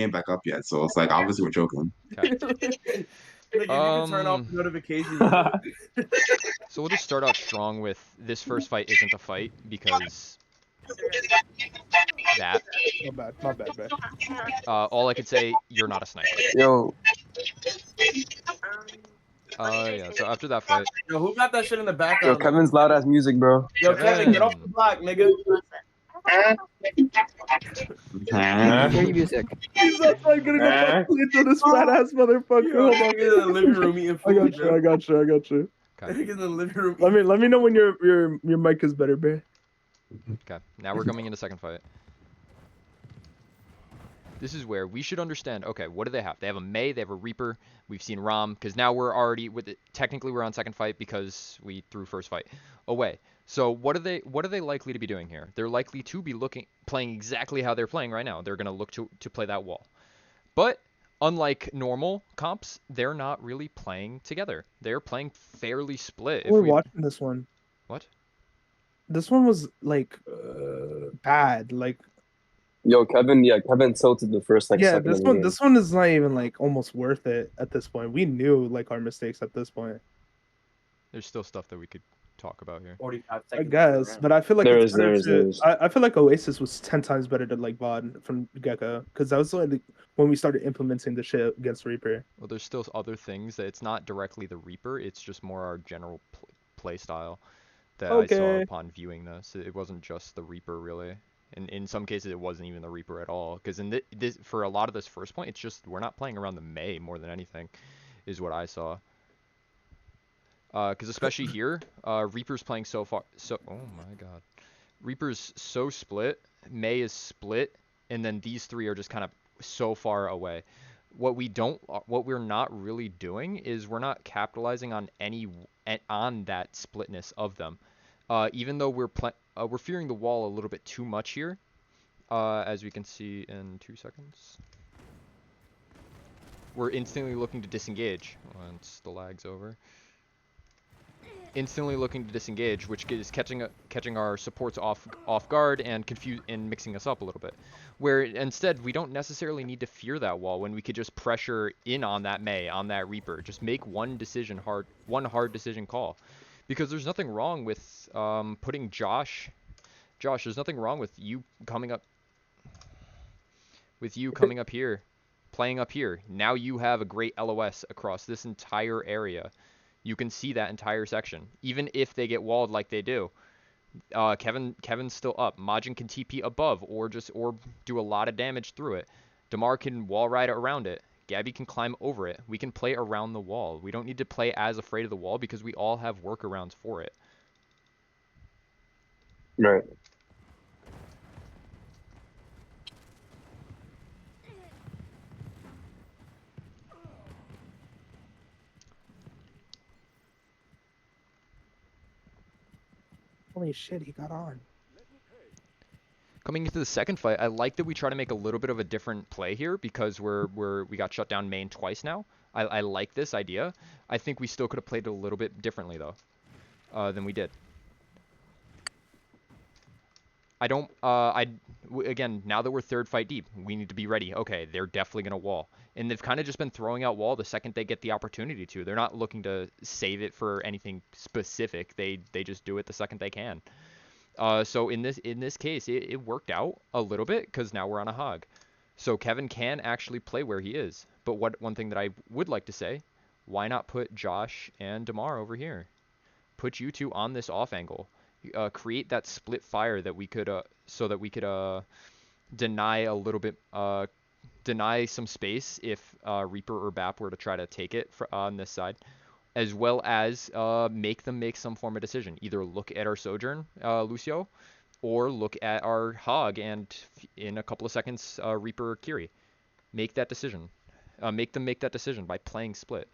came back up yet, so it's like obviously we're joking. Okay. Like if you could turn off the notifications, you would. So we'll just start out strong with this first fight isn't a fight because that. My bad, man. All I could say, you're not a sniper. Yo, Yeah. So after that fight, Yo, who got that shit in the yo, background? Kevin's loud ass music, bro. Yo, Kevin, get off the Kevin. block, nigga. Hear music. He's not trying getting up into this fat ass motherfucker. Yo, Hold on. nigga in the living room eating I food. got you. Okay. Nigga in the living room. Let me know when your mic is better, bro. Okay. Now we're coming into second fight. This is where we should understand, okay, what do they have? They have a Mei, they have a Reaper, we've seen Rom, because now we're already, with it, technically we're on second fight because we threw first fight away. So what are they likely to be doing here? They're likely to be playing exactly how they're playing right now. They're going to look to play that wall. But unlike normal comps, they're not really playing together. They're playing fairly split. We're watching this one. What? This one was like bad. Like Yo, Kevin tilted the first like second of the game. this one is not even like almost worth it at this point. We knew like our mistakes at this point. There's still stuff that we could talk about here. 45 I seconds. guess, but I feel like There is. I feel like Oasis was 10 times better than like VOD from Gecko because that was like when we started implementing the shit against Reaper. Well, there's still other things that it's not directly the Reaper. It's just more our general play style that I saw upon viewing this. It wasn't just the Reaper really. In some cases, it wasn't even the Reaper at all. Because in this, for a lot of this first point, it's just we're not playing around the Mei more than anything, is what I saw. Because especially here, Reaper's playing so far. Oh my God, Reaper's so split. Mei is split, and then these three are just kind of so far away. What we're not really doing is we're not capitalizing on on that splitness of them. Even though we're fearing the wall a little bit too much here, as we can see in 2 seconds. We're instantly looking to disengage once the lag's over. Instantly looking to disengage, which is catching our supports off guard and mixing us up a little bit. Where instead we don't necessarily need to fear that wall when we could just pressure in on that Mei, on that Reaper. Just make one hard decision call. Because there's nothing wrong with putting Josh, there's nothing wrong with you coming up here, playing up here. Now you have a great LOS across this entire area. You can see that entire section. Even if they get walled like they do. Kevin's still up. Majin can TP above or do a lot of damage through it. Damar can wall ride around it. Gabby can climb over it. We can play around the wall. We don't need to play as afraid of the wall because we all have workarounds for it. Right. Holy shit, he got on. Coming into the second fight, I like that we try to make a little bit of a different play here because we got shut down main twice now. I like this idea. I think we still could have played it a little bit differently though, than we did. Again, now that we're third fight deep, we need to be ready. Okay, they're definitely gonna wall, and they've kind of just been throwing out wall the second they get the opportunity to. They're not looking to save it for anything specific. They just do it the second they can. So in this case, it worked out a little bit because now we're on a hog. So Kevin can actually play where he is. But one thing that I would like to say, why not put Josh and Damar over here? Put you two on this off angle. Create that split fire that we could so that we could deny a little bit deny some space if Reaper or Bap were to try to take it on this side. As well as make them make some form of decision. Either look at our Sojourn, Lucio, or look at our Hog, and in a couple of seconds, Reaper or Kiri. Make that decision. Make them make that decision by playing split.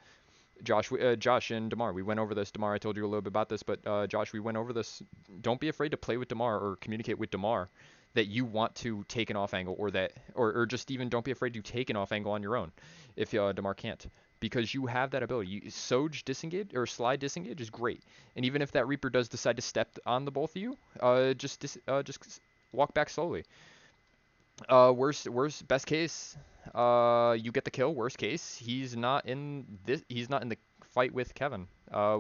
Josh and Damar, we went over this. Damar, I told you a little bit about this, but Josh, we went over this. Don't be afraid to play with Damar or communicate with Damar that you want to take an off angle, or just even don't be afraid to take an off angle on your own if Damar can't. Because you have that ability. Soj disengage or slide disengage is great, and even if that Reaper does decide to step on the both of you, just walk back slowly. Worst best case, you get the kill. Worst case, he's not in this. He's not in the fight with Kevin,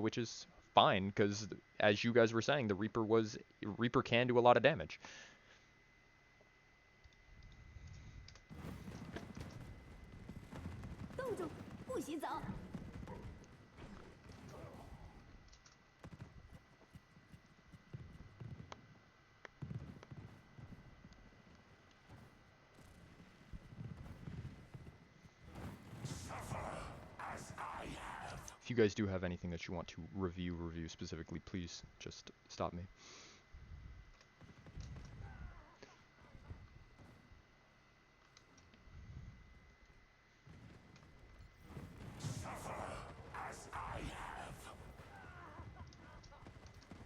which is fine because, as you guys were saying, the Reaper can do a lot of damage. If you guys do have anything that you want to review specifically, please just stop me.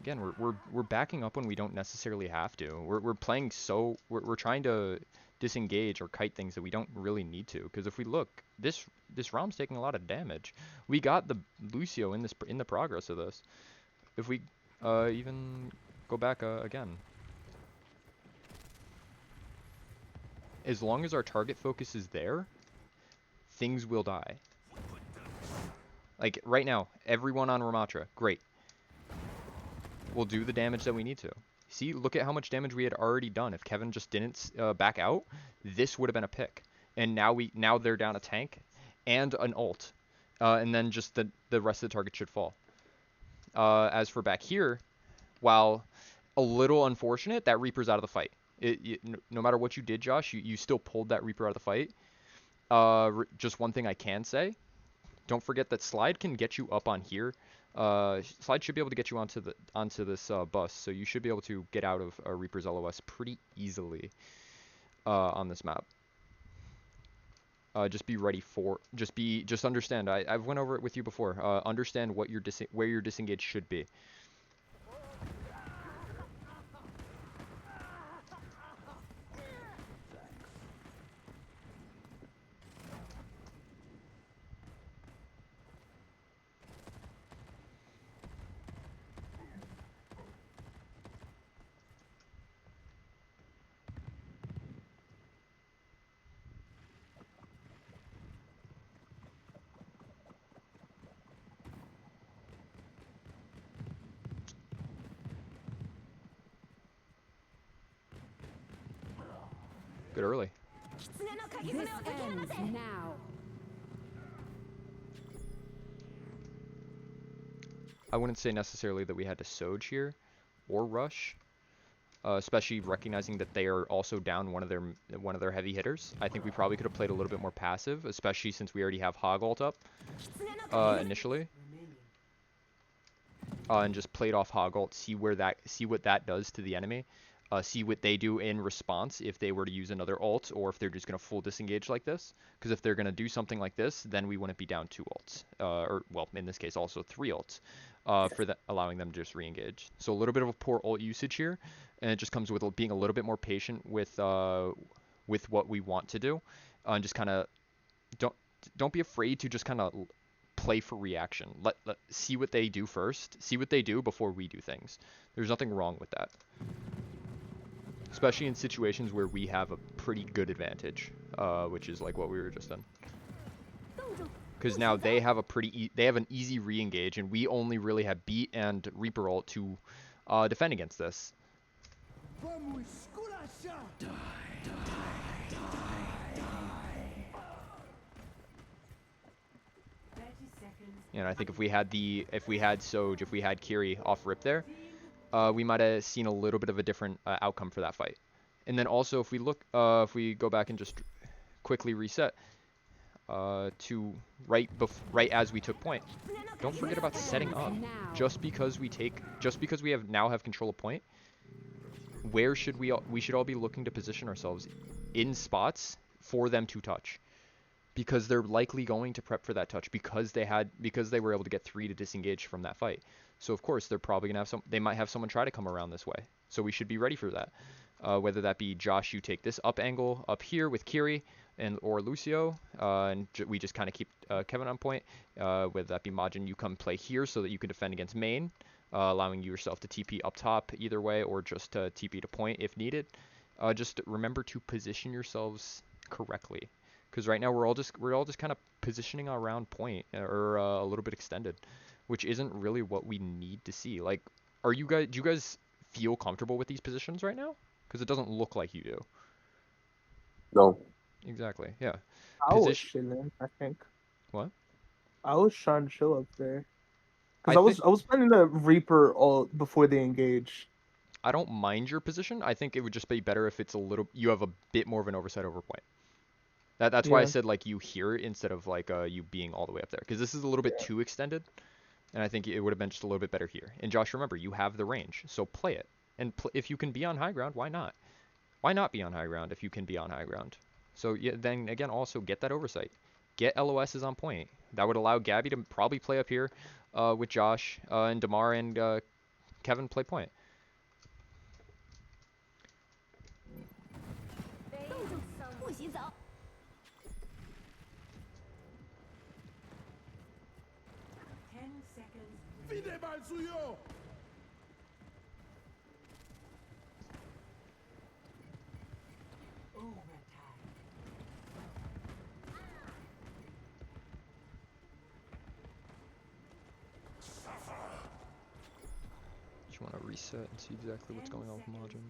Again, we're backing up when we don't necessarily have to. We're playing so we're trying to disengage or kite things that we don't really need to. Because if we look, this ROM's taking a lot of damage. We got the Lucio in the progress of this. If we even go back again, as long as our target focus is there, things will die. Like right now, everyone on Ramatra, great. We'll do the damage that we need to. See, look at how much damage we had already done. If Kevin just didn't back out, this would have been a pick. And now they're down a tank and an ult. And then just the rest of the target should fall. As for back here, while a little unfortunate, that Reaper's out of the fight. No matter what you did, Josh, you still pulled that Reaper out of the fight. Just one thing I can say. Don't forget that Slide can get you up on here. Slide should be able to get you onto this bus, so you should be able to get out of Reaper's LOS pretty easily on this map. Just be ready for. Just understand. I've went over it with you before. Understand what where your disengage should be. Good early. This ends now. I wouldn't say necessarily that we had to Soj here or rush, especially recognizing that they are also down one of their heavy hitters. I think we probably could have played a little bit more passive, especially since we already have Hog ult up initially, and just played off Hog ult, see what that does to the enemy. See what they do in response if they were to use another ult, or if they're just going to full disengage like this. Because if they're going to do something like this, then we wouldn't be down 2 ults. Or, well, in this case, also 3 ults, allowing them to just re-engage. So a little bit of a poor ult usage here, and it just comes with being a little bit more patient with what we want to do. And just kind of, don't be afraid to just kind of play for reaction. Let see what they do first. See what they do before we do things. There's nothing wrong with that. Especially in situations where we have a pretty good advantage, which is like what we were just in. Because now they have an easy re-engage, and we only really have Beat and Reaper ult to defend against this. And I think if we had Soj, if we had Kiri off rip there, we might have seen a little bit of a different outcome for that fight. And then also, if we look, if we go back and just quickly reset to right as we took point, don't forget about setting up. Just because we now have control of point, where should we should all be looking to position ourselves in spots for them to touch, because they're likely going to prep for that touch because they were able to get 3 to disengage from that fight. So of course they're probably gonna have they might have someone try to come around this way. So we should be ready for that. Whether that be Josh, you take this up angle up here with Kiri or Lucio, and we just kind of keep Kevin on point. Whether that be Majin, you come play here so that you can defend against main, allowing yourself to TP up top either way, or just TP to point if needed. Just remember to position yourselves correctly, Because right now we're all just kind of positioning around point or a little bit extended, which isn't really what we need to see. Like, do you guys feel comfortable with these positions right now? Because it doesn't look like you do. No. Exactly. Yeah. I was Position. chilling, I think. What? I was trying to chill up there. I Because I think was planning the Reaper all before they engage. I don't mind your position. I think it would just be better if it's you have a bit more of an oversight over point. That's why I Yeah. said like you here instead of like you being all the way up there, because this is a little bit too extended, and I think it would have been just a little bit better here. And Josh, remember, you have the range, so play it. And if you can be on high ground, why not? Why not be on high ground if you can be on high ground? So yeah, then again, also get that oversight. Get LOSs on point. That would allow Gabby to probably play up here with Josh and Damar and Kevin play point. Just want to reset and see exactly what's going on with Majin.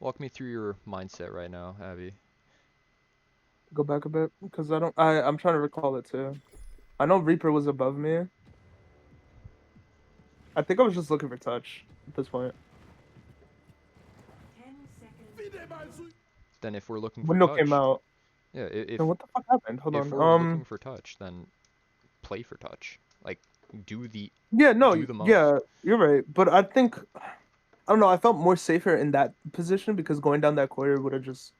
Walk me through your mindset right now, Abby. Go back a bit because I'm trying to recall it too. I know Reaper was above me. I think I was just looking for touch at this point. Then if we're looking for Window came touch, out. yeah, Then what the fuck happened? Hold if on. we're looking for touch, then play for touch. Like do the most. Yeah, you're right. But I think I don't know. I felt more safer in that position because going down that corridor would have just.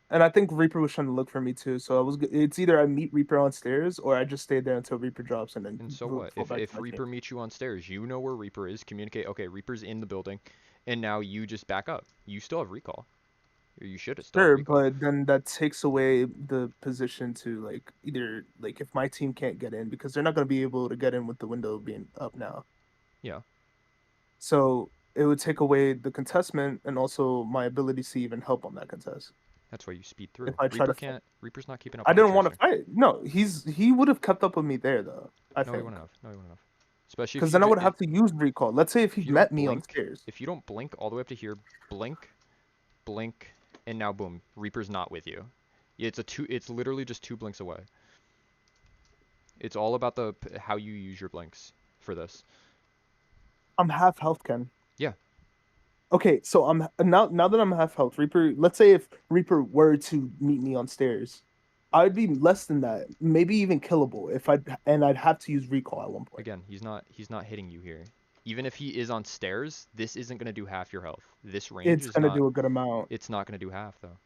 And I think Reaper was trying to look for me too. So it's either I meet Reaper on stairs or I just stay there until Reaper drops and then. And so what? fall back to If my Reaper team. meets you on stairs, you know where Reaper is. Communicate. Okay, Reaper's in the building, and now you just back up. You still have recall. Or you should still have Sure, recall. but then that takes away the position to like either like if my team can't get in because they're not going to be able to get in with the window being up now. Yeah. So it would take away the contestment and also my ability to even help on that contest. That's why you speed through. If I try Reaper to can't. Reaper's not keeping up. I With the didn't want to tracing. fight. No, he would have kept up with me there though. I No, he think. wouldn't have. No, he wouldn't have. Especially Because then I would have to use recall. Let's say if he if you met don't me on blink. stairs. If you don't blink all the way up to here, blink, blink, and now boom, Reaper's not with you. It's literally just 2 blinks away. It's all about how you use your blinks for this. I'm half health, Ken. Yeah. Okay, so I'm now that I'm half health, Reaper. Let's say if Reaper were to meet me on stairs, I'd be less than that, maybe even killable I'd have to use recall at one point. Again, he's not hitting you here. Even if he is on stairs, this isn't gonna do half your health. This range It's is gonna not. do a good amount. It's not gonna do half though.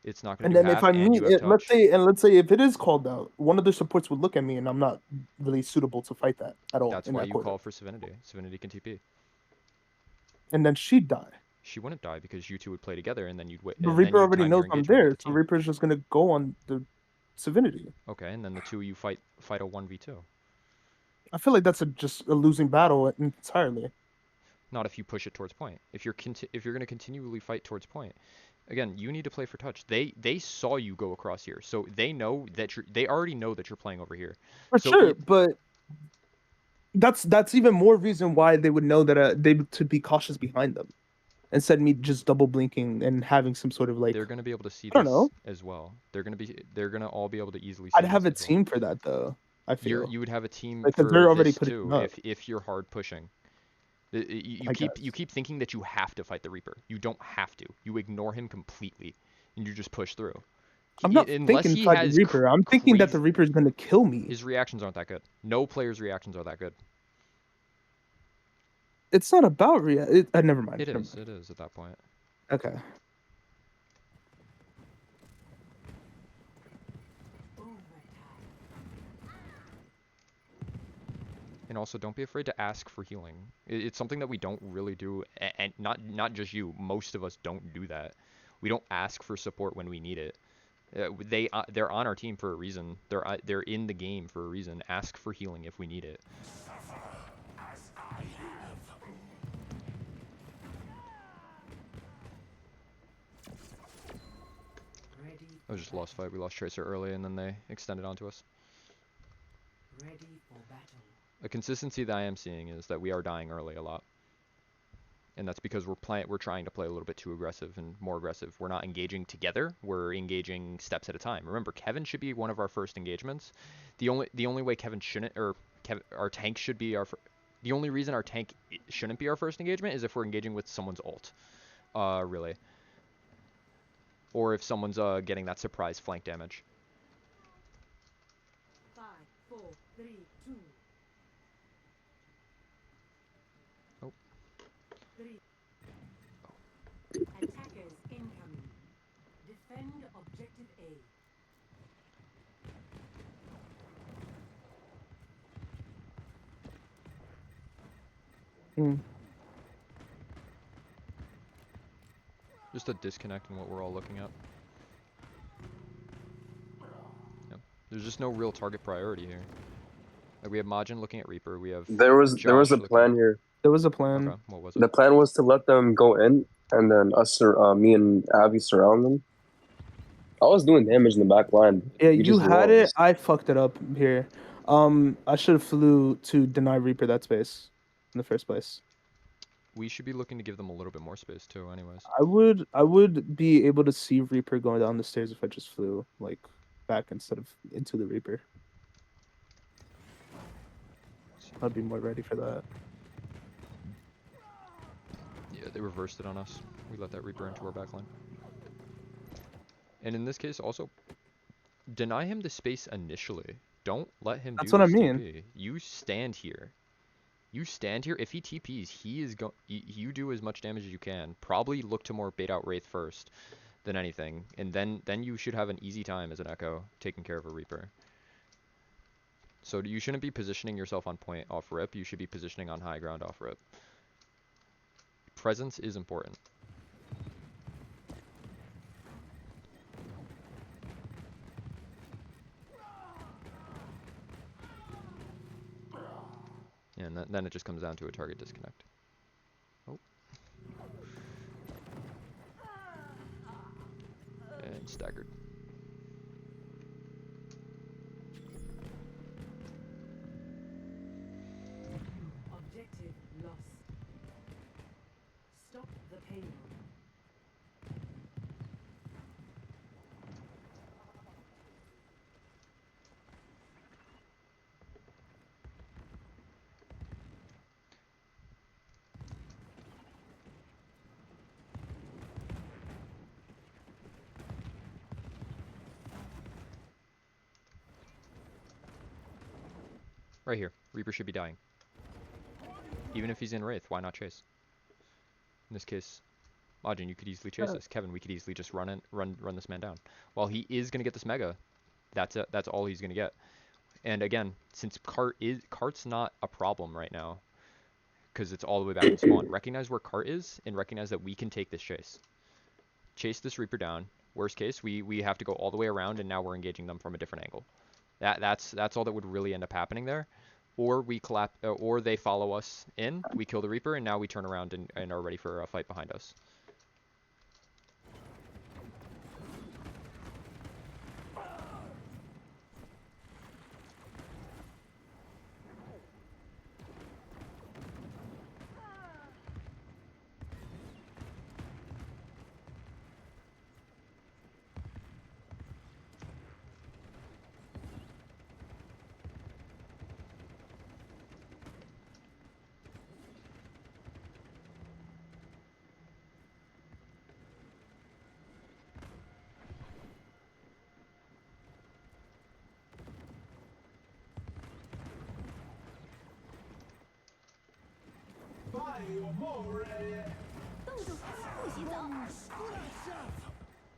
It's not gonna And do then if half, I and meet you have it, touch. let's say if it is called out, one of the supports would look at me, and I'm not really suitable to fight that at all That's in why that you corridor. call for Savinity. Savinity can TP. And then she'd die. She wouldn't die because you two would play together, and then you'd wait, But and then Reaper you'd already time your knows I'm engagement with there, the so team. Reaper's just gonna go on the Savinity. Okay, and then the two of you fight a 1v2. I feel like that's just a losing battle entirely. Not if you push it towards point. If you're gonna continually fight towards point, again, you need to play for touch. They saw you go across here, so they already know that you're playing over here. For So sure, but that's even more reason why they would know that they to be cautious behind them instead of me just double blinking and having some sort of like they're gonna be able to see I don't this know. as well. They're gonna all be able to easily see I'd this have a as well. team for that though. I feel You would have a team because for they're already this putting too up. if you're hard pushing. You I keep guess. thinking that you have to fight the Reaper. You don't have to. You ignore him completely, and you just push through. I'm not Unless thinking he fight the has Reaper. I'm thinking that the Reaper is gonna kill me. his reactions aren't that good. No player's reactions are that good. It's not about never mind. It never is. mind. It is at that point. Okay. And also, don't be afraid to ask for healing. It's something that we don't really do, and not just you. Most of us don't do that. We don't ask for support when we need it. They're on our team for a reason. They're in the game for a reason. Ask for healing if we need it. was just a lost fight. We lost Tracer early, and then they extended onto us. Ready for battle. A consistency that I am seeing is that we are dying early a lot. And that's because we're trying to play a little bit too aggressive and more aggressive. We're not engaging together. We're engaging steps at a time. Remember, Kevin should be one of our first engagements. The only way Kevin shouldn't, or our tank should be the only reason our tank shouldn't be our first engagement is if we're engaging with someone's ult, really, or if someone's getting that surprise flank damage. 5, 4, 3, 2. Oh. 3. Attackers incoming. Defend objective A. Just a disconnect in what we're all looking at. Yep. There's just no real target priority here. Like we have Majin looking at Reaper. We have There was a Josh plan here. There was a plan. Okay, what was it? The plan was to let them go in, and then me and Abby surround them. I was doing damage in the back line. Yeah, We you just had it. lost. I fucked it up here. I should have flew to deny Reaper that space in the first place. We should be looking to give them a little bit more space too, anyways. I would be able to see Reaper going down the stairs if I just flew like back instead of into the Reaper. I'd be more ready for that. Yeah, they reversed it on us. We let that Reaper into our backline. And in this case, also, deny him the space initially. Don't let him That's do what I this mean. TP. You stand here. You stand here. If he TPs, you do as much damage as you can. Probably look to more bait out Wraith first than anything. And then you should have an easy time as an Echo taking care of a Reaper. So you shouldn't be positioning yourself on point off rip. You should be positioning on high ground off rip. Presence is important. Yeah, and then it just comes down to a target disconnect. Oh. And staggered. Objective lost. Stop the payload. Right here. Reaper should be dying. Even if he's in Wraith, why not chase? In this case, Majin, you could easily chase this. Kevin, we could easily just run this man down. While he is gonna get this Mega, that's all he's gonna get. And again, since cart's not a problem right now, because it's all the way back in spawn. Recognize where cart is and recognize that we can take this chase. Chase this Reaper down. Worst case, we have to go all the way around, and now we're engaging them from a different angle. That's all that would really end up happening there. Or we collapse, or they follow us in, we kill the Reaper, and now we turn around and are ready for a fight behind us.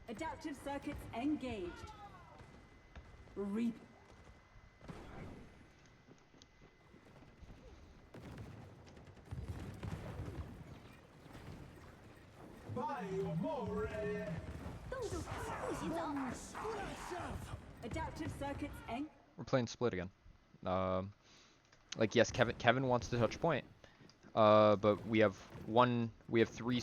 Adaptive circuits engaged. Reap. Adaptive circuits We're playing split again. Like yes, Kevin wants to touch point. But we have three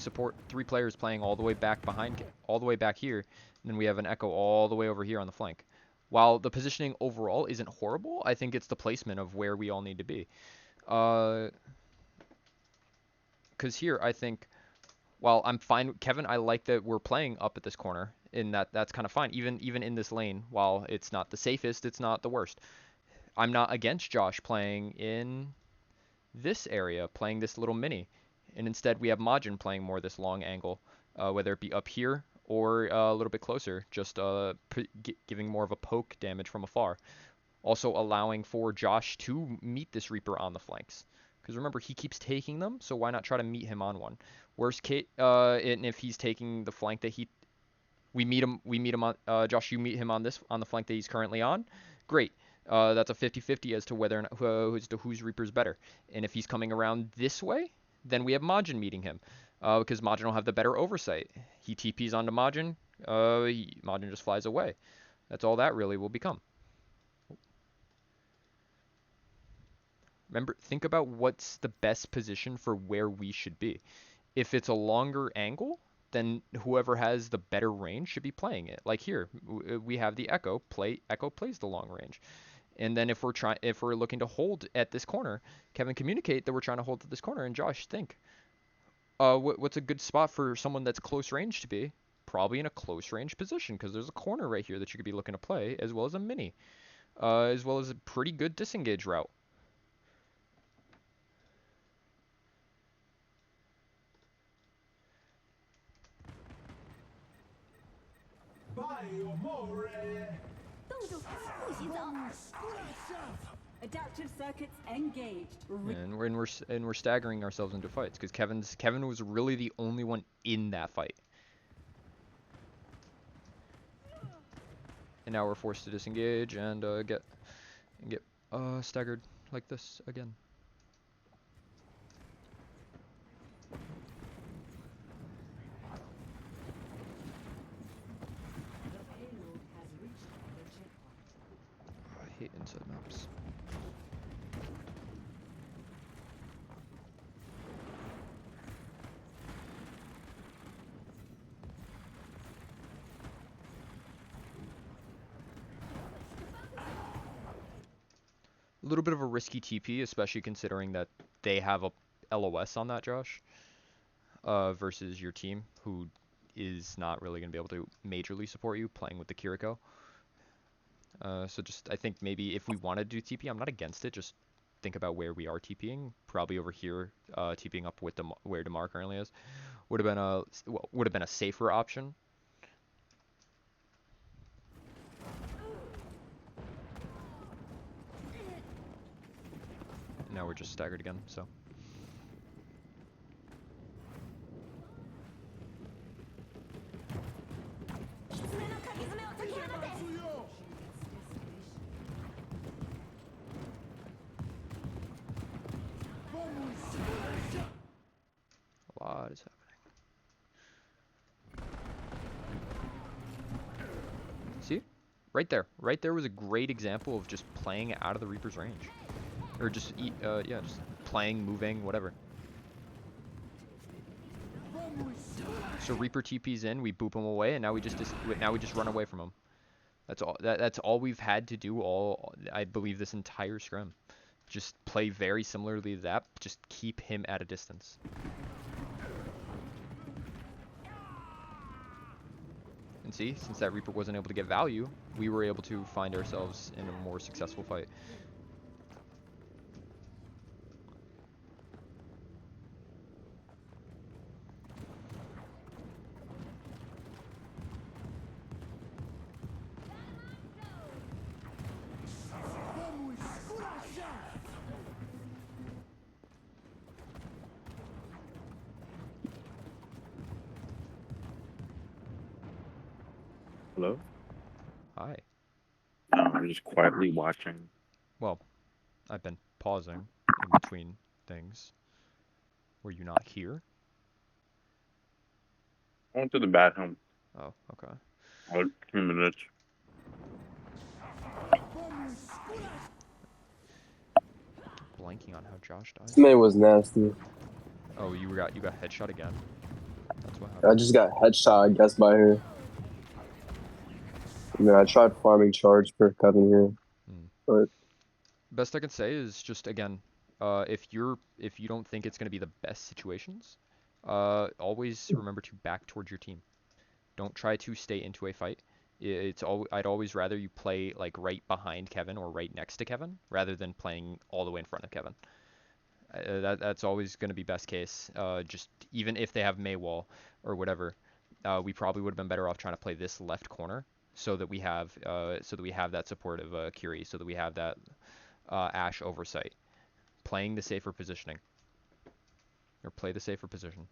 players playing all the way back here. And then we have an Echo all the way over here on the flank. While the positioning overall isn't horrible, I think it's the placement of where we all need to be. Because here, I think, while I'm fine, Kevin, I like that we're playing up at this corner, in that's kind of fine. Even in this lane, while it's not the safest, it's not the worst. I'm not against Josh playing in this area, playing this little mini. And instead, we have Majin playing more this long angle, whether it be up here or a little bit closer, just giving more of a poke damage from afar. Also allowing for Josh to meet this Reaper on the flanks. Because remember, he keeps taking them, so why not try to meet him on one? Worst case, and if he's taking the flank that we meet him on, Josh, you meet him on the flank that he's currently on, great. That's a 50-50 as to whether or not, whose Reaper's better. And if he's coming around this way, then we have Majin meeting him. Because Majin will have the better oversight. He TPs onto Majin, Majin just flies away. That's all that really will become. Remember, think about what's the best position for where we should be. If it's a longer angle, then whoever has the better range should be playing it. Like here, we have the Echo plays the long range. And then if we're looking to hold at this corner, Kevin, communicate that we're trying to hold at this corner, and Josh, think. What's a good spot for someone that's close range to be? Probably in a close range position, because there's a corner right here that you could be looking to play, as well as a mini, as well as a pretty good disengage route. Adaptive circuits engaged. And we're staggering ourselves into fights because Kevin was really the only one in that fight. And now we're forced to disengage and get staggered like this again. The payload has reached the checkpoint. I hate inside maps. A little bit of a risky TP, especially considering that they have a LOS on that, Josh, versus your team, who is not really going to be able to majorly support you playing with the Kiriko. So just, I think maybe if we want to do TP, I'm not against it, just think about where we are TPing. Probably over here, TPing up with where DeMar currently is. Would have been a safer option. Now we're just staggered again, so. A lot is happening. See? Right there. Right there was a great example of just playing out of the Reaper's range. Or just yeah, just playing, moving, whatever. So Reaper TP's in, we boop him away, and now we just run away from him. That's all. That's all we've had to do I believe, this entire scrim. Just play very similarly to that. Just keep him at a distance. And see, since that Reaper wasn't able to get value, we were able to find ourselves in a more successful fight. Hello? Hi. No, I'm just quietly watching. Well, I've been pausing in between things. Were you not here? I went to the bathroom. Oh, okay. About 2 minutes. Blanking on how Josh died. This man was nasty. Oh, you got headshot again. That's what I happened. just got headshot, I guess, by her. Yeah, I tried farming charge per Kevin here, Hmm. but Best I can say is just again, if you don't think it's gonna be the best situations, always remember to back towards your team. Don't try to stay into a fight. I'd always rather you play like right behind Kevin or right next to Kevin rather than playing all the way in front of Kevin. That's always going to be best case. Just even if they have Maywall or whatever, we probably would have been better off trying to play this left corner so that we have that support of Kiri, so that we have that Ashe oversight, playing the safer positioning or play the safer position.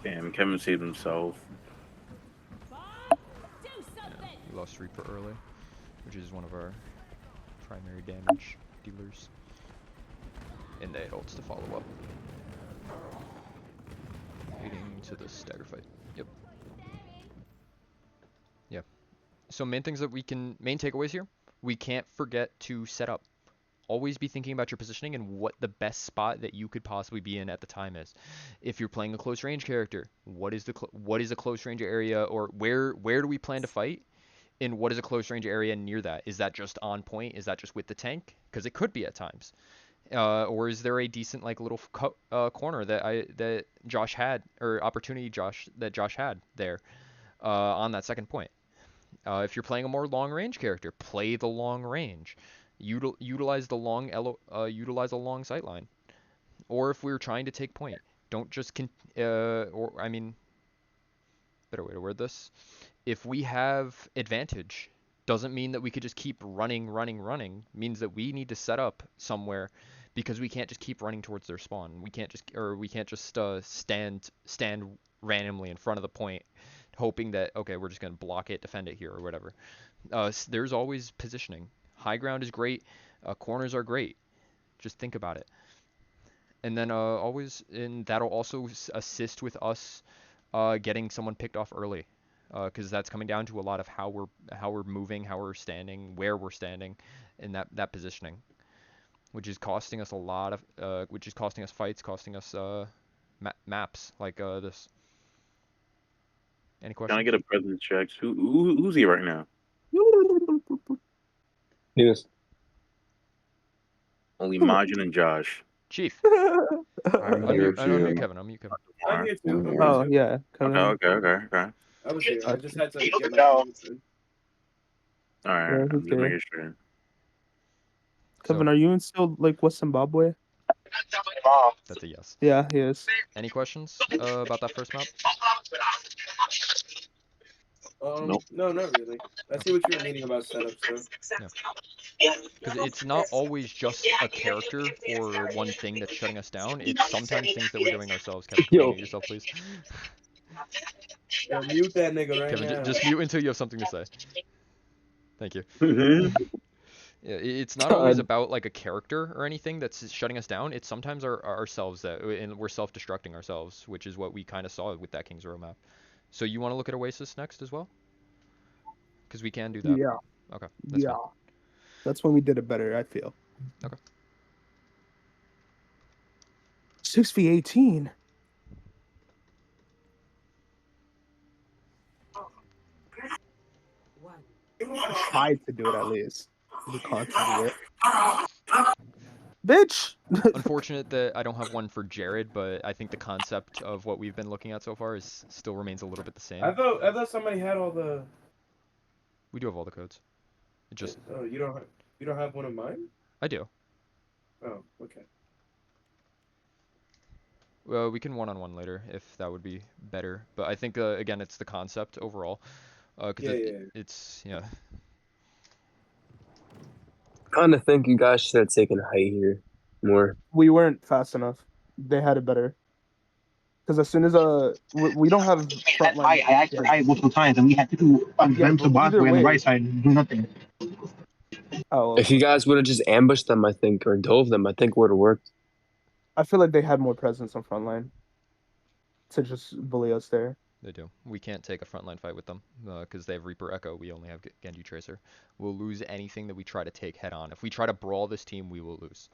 Damn, Kevin saved himself. Yeah, we lost Reaper early, which is one of our primary damage dealers. And they had ults to follow up. Leading to the stagger fight. Yep. Yeah. So main takeaways here, we can't forget to set up. Always be thinking about your positioning and what the best spot that you could possibly be in at the time is. If you're playing a close range character, what is a close range area, or where do we plan to fight? And what is a close range area near that? Is that just on point? Is that just with the tank? Because it could be at times. Or is there a decent like little corner that Josh had, or opportunity that Josh had there on that second point? If you're playing a more long range character, play the long range. Utilize utilize a long sight line. Or if we're trying to take point, don't just or I mean, better way to word this. If we have advantage, doesn't mean that we could just keep running. Means that we need to set up somewhere, because we can't just keep running towards their spawn. We can't just stand randomly in front of the point, hoping that okay, we're just gonna block it, defend it here or whatever. There's always positioning. High ground is great. Corners are great. Just think about it. And then and that'll also assist with us getting someone picked off early, because that's coming down to a lot of how we're moving, how we're standing, where we're standing, and that positioning, which is costing us a lot of, which is costing us fights, costing us maps like this. Any Can I questions? get a presence check? Who's he right now? yes. Only Majin and Josh. Chief, I'm here unmute too. Kevin. Unmute Kevin. I'm here too. I'm I'm here. here Oh too. yeah, Okay, Kevin. okay. I was here. I just had to get my things in. All right, Yeah, I'm he's just here. making sure. Kevin, So are you in still like West Zimbabwe? that's a yes. Yeah, he is. Any questions about that first map? Nope. No, not really. I see Okay. what you were meaning about setups though. Yeah. Because it's not always just a character or one thing that's shutting us down. It's sometimes things that we're doing ourselves. Kevin, can you Yo, mute yourself, please? Yo, mute that nigga right Kevin, now. just mute until you have something to say. Thank you. Yeah, it's not always God. about like a character or anything that's shutting us down. It's sometimes ourselves and we're self-destructing ourselves, which is what we kind of saw with that King's Row map. So you want to look at Oasis next as well? Because we can do that. Yeah, Okay, that's yeah. fine. That's when we did it better. I feel. Okay. 6v18. Tried to do it at least. The content of it. Bitch. Unfortunate that I don't have one for Jared, but I think the concept of what we've been looking at so far still remains a little bit the same. I thought somebody had all the. We do have all the codes. It just Oh, you don't have one of mine? I do. Oh, okay. Well, we can one-on-one later if that would be better. But I think again, it's the concept overall. Because Yeah. it's yeah. Kind of think you guys should have taken height here more. We weren't fast enough. They had it better. Because as soon as we don't have front line. I actually I multiple times and we had to do Yeah, run to but either Bosway on the way. right side and do nothing. Oh, If you guys would have just ambushed them, I think, or dove them, I think it would have worked. I feel like they had more presence on front line to just bully us there. They do. We can't take a frontline fight with them because they have Reaper Echo. We only have Genji Tracer. We'll lose anything that we try to take head on. If we try to brawl this team, we will lose.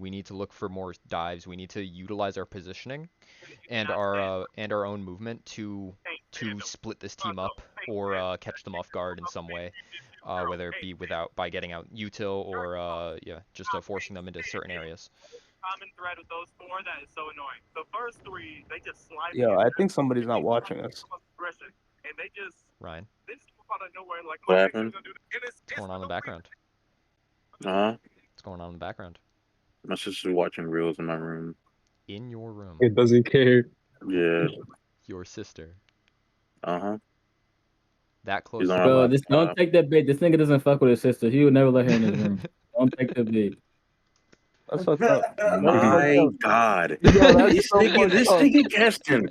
We need to look for more dives. We need to utilize our positioning and our own movement to split this team up or catch them off guard in some way, whether it be by getting out util or just forcing them into certain areas. Common thread with those four that is so annoying. The first three, they just slide. Yeah, I think somebody's not watching us. And they just Ryan, come out of nowhere and like, What okay, happened? we're gonna do this. And what's going on in the background? Uh-huh. What's going on in the background? My sister's watching reels in my room. In your room. It doesn't care. Yeah. Your sister. Uh-huh. That close. She's to on the her Bro, mic. just don't laptop. take that bait. This nigga doesn't fuck with his sister. He would never let her in his room. Don't take the bait. That's fucked up. My God. Yo, that's This so nigga, fucked up. Gaston.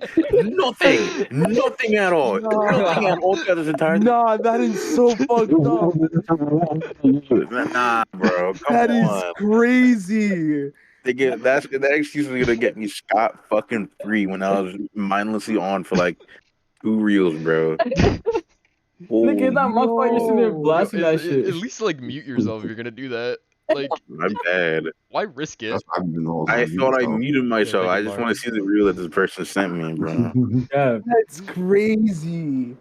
Nothing at all. Nothing at all throughout this entire thing. Nah, that is so fucked up. Nah, bro. Come That is on. crazy. That excuse is gonna get me scot fucking free when I was mindlessly on for like 2 reels, bro. Nigga, it's not my fault you're sitting there Yo. blasting that shit. At least like mute yourself if you're gonna do that. Like, My bad. why risk it? That's what I've been all I time. thought I muted myself. thank you, I just Mark. want to see the reel that this person sent me, bro. Yeah. That's crazy.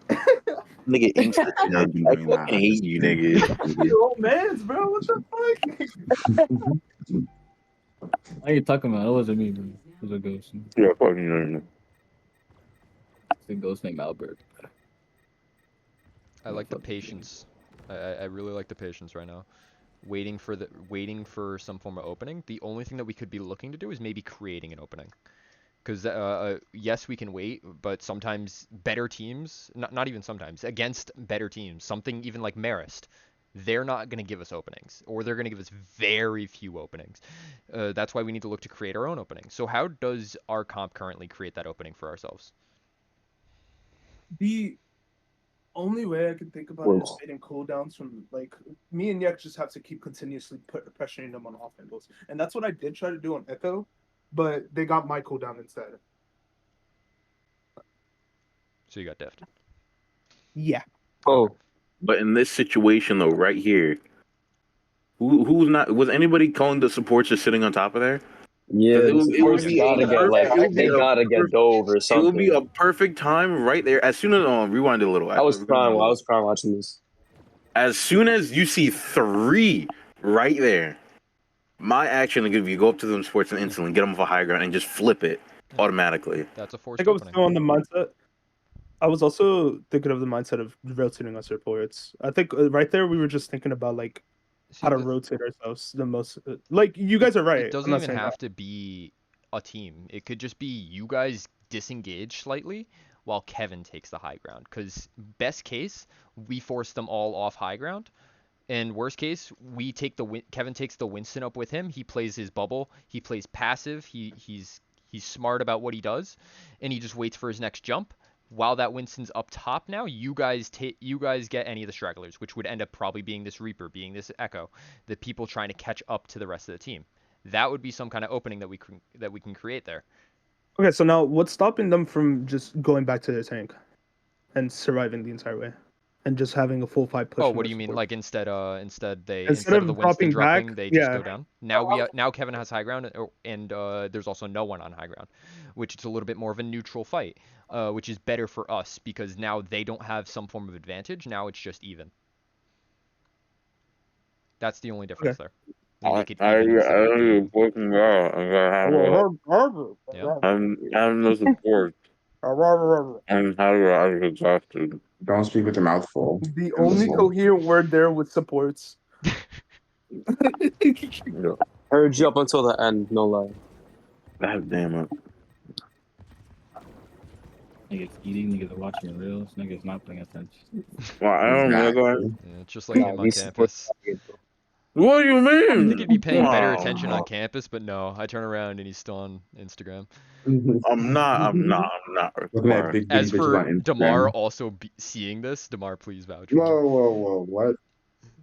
Nigga, insta. Never been I doing that. fucking hate you, nigga. Your old man's, bro. What the fuck? What are you talking about? That wasn't me, bro. It was a ghost. Yeah, fucking. It's a ghost named Albert. I like the patience. I really like the patience right now. Waiting for some form of opening. The only thing that we could be looking to do is maybe creating an opening. Because yes, we can wait, but sometimes better teams, not even sometimes, against better teams, something even like Marist, they're not going to give us openings, or they're going to give us very few openings. That's why we need to look to create our own opening. So how does our comp currently create that opening for ourselves? The only way I can think about it is getting cooldowns from, like, me and Yak just have to keep continuously pressuring them on off angles. And that's what I did try to do on Echo, but they got my cooldown instead. So you got deft. Yeah. Oh, But in this situation, though, right here, who's not? Was anybody calling the supports just sitting on top of there? yeah. It would be gotta get like they gotta get dove or It something. would be a perfect time right there. As soon as rewind it a little. I was crying watching this. As soon as you see 3 right there, my action is gonna be go up to them sports and instantly get them off a high ground and just flip it automatically. That's a I forced think I was opening. still on the mindset. I was also thinking of the mindset of rotating us reports. I think right there we were just thinking about like how to rotate ourselves the most. Like you guys are right. It doesn't even have to be a team. It could just be you guys disengage slightly while Kevin takes the high ground. Because best case, we force them all off high ground. And worst case, we take Kevin takes the Winston up with him. He plays his bubble. He plays passive. He's smart about what he does, and he just waits for his next jump. While that Winston's up top now, you guys get any of the stragglers, which would end up probably being this Reaper, being this Echo, the people trying to catch up to the rest of the team. That would be some kind of opening that we can create there. Okay, so now what's stopping them from just going back to their tank and surviving the entire way, and just having a full fight push? Oh, what do you mean? Like instead of the dropping Winston dropping, back, they just go down. Now Kevin has high ground, and there's also no one on high ground, which is a little bit more of a neutral fight, which is better for us because now they don't have some form of advantage. Now it's just even. That's the only difference there. We make it even instead of being- I'm no support. And how do I get exhausted? Don't speak with your mouth full. The only coherent word there was supports. Heard you up until the end, no lie. God damn it. Niggas eating, niggas are watching reels, niggas not paying attention. Well, I don't know. Yeah, it's just like him on campus. What do you mean? You think he'd be paying better attention on campus, but no. I turn around and he's still on Instagram. I'm not. Looking at big As bitches for on Instagram. Damar also seeing this, Damar, please vouch. for me. Whoa, what?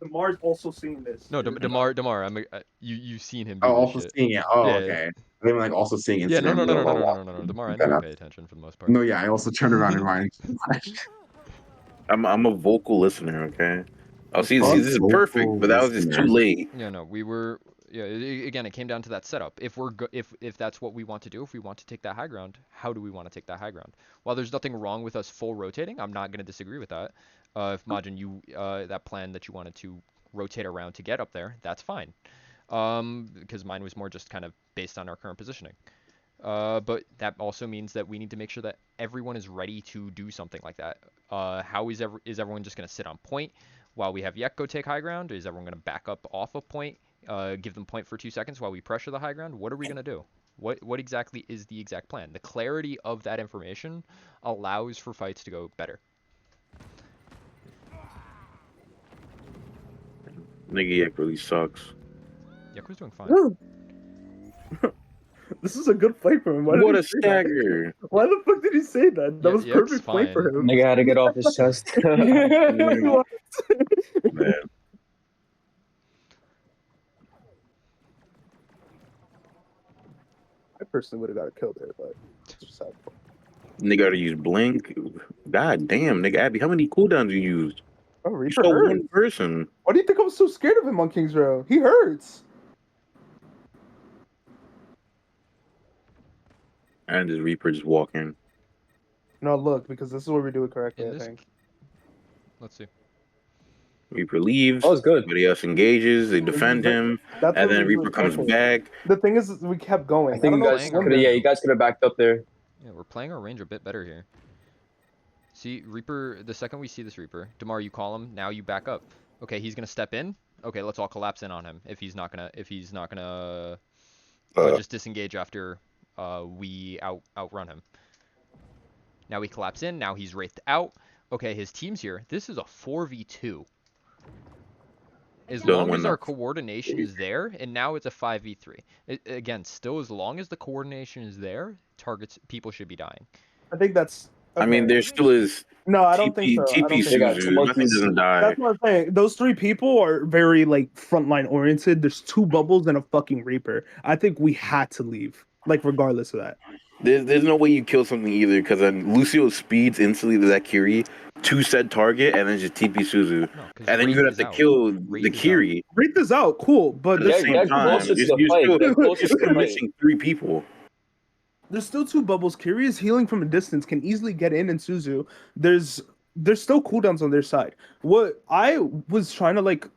Damar's also seeing this. No, Damar, you've seen him do Oh, this also shit. seeing it. Oh, Yeah, okay. I mean, like also seeing Instagram. Yeah, no. While Damar, I Okay, know you no. pay attention for the most part. No, yeah, I also turn around and mind. I'm a vocal listener. Okay. Oh, see, A this is perfect, but that was just too vocal late. Yeah, no, we were. Yeah, again, it came down to that setup. If that's what we want to do, if we want to take that high ground, how do we want to take that high ground? While there's nothing wrong with us full rotating, I'm not going to disagree with that. If Majin, that plan that you wanted to rotate around to get up there, that's fine. Because mine was more just kind of based on our current positioning. But that also means that we need to make sure that everyone is ready to do something like that. How is everyone just going to sit on point while we have Yek go take high ground? Is everyone going to back up off of point, give them point for 2 seconds while we pressure the high ground? What are we going to do? What exactly is the exact plan? The clarity of that information allows for fights to go better. Nigga Yak really sucks. Yek was doing fine. This is a good play for him. Why What did a he say that? stagger! Why the fuck did he say that? That Yeah, was Yek's perfect play for fine. him. Nigga had to get off his chest. Man. I personally would have got a kill there, but it's just sad. Nigga gotta use blink. God damn, nigga Abby, how many cooldowns you used? Oh, You Reaper saw hurts. one person. Why do you think I was so scared of him on King's Row? He hurts. And this Reaper just walking. No, look, because this is where we do it correctly, I think. Let's see. Reaper leaves. That was good. Everybody else engages. They defend him. That's And what then we do Reaper it comes correctly. back. The thing is, we kept going. I think don't you know guys if playing could have. Yeah, you guys could have backed up there. Yeah, we're playing our range a bit better here. See, Reaper, the second we see this Reaper, DeMar, you call him, now you back up. Okay, he's gonna step in. Okay, let's all collapse in on him if he's not gonna just disengage after we outrun him. Now we collapse in, now he's wraithed out. Okay, his team's here. This is a 4v2. As Doesn't long win as our enough. coordination is there, and now it's a 5v3. Again, still as long as the coordination is there, people should be dying. I think that's. I mean, okay. there still is No, I don't think so. I don't TP think They got so. two Suzu. Nothing monkeys. doesn't die. That's what I'm saying. Those three people are very like frontline oriented. There's two bubbles and a fucking Reaper. I think we had to leave, like regardless of that. There's no way you kill something either because then Lucio speeds instantly to that Kiri to said target and then just TP Suzu. No, 'cause And then Wraith you have is to out. kill Wraith the is out. Kiri Wraith is out, cool, but at the there's, same Get time. closer to You're, the you're fight. still, Get closer you're to the still fight. missing 3 people. there's still two bubbles. Kiri is healing from a distance, can easily get in, and Suzu. There's still cooldowns on their side. What I was trying to like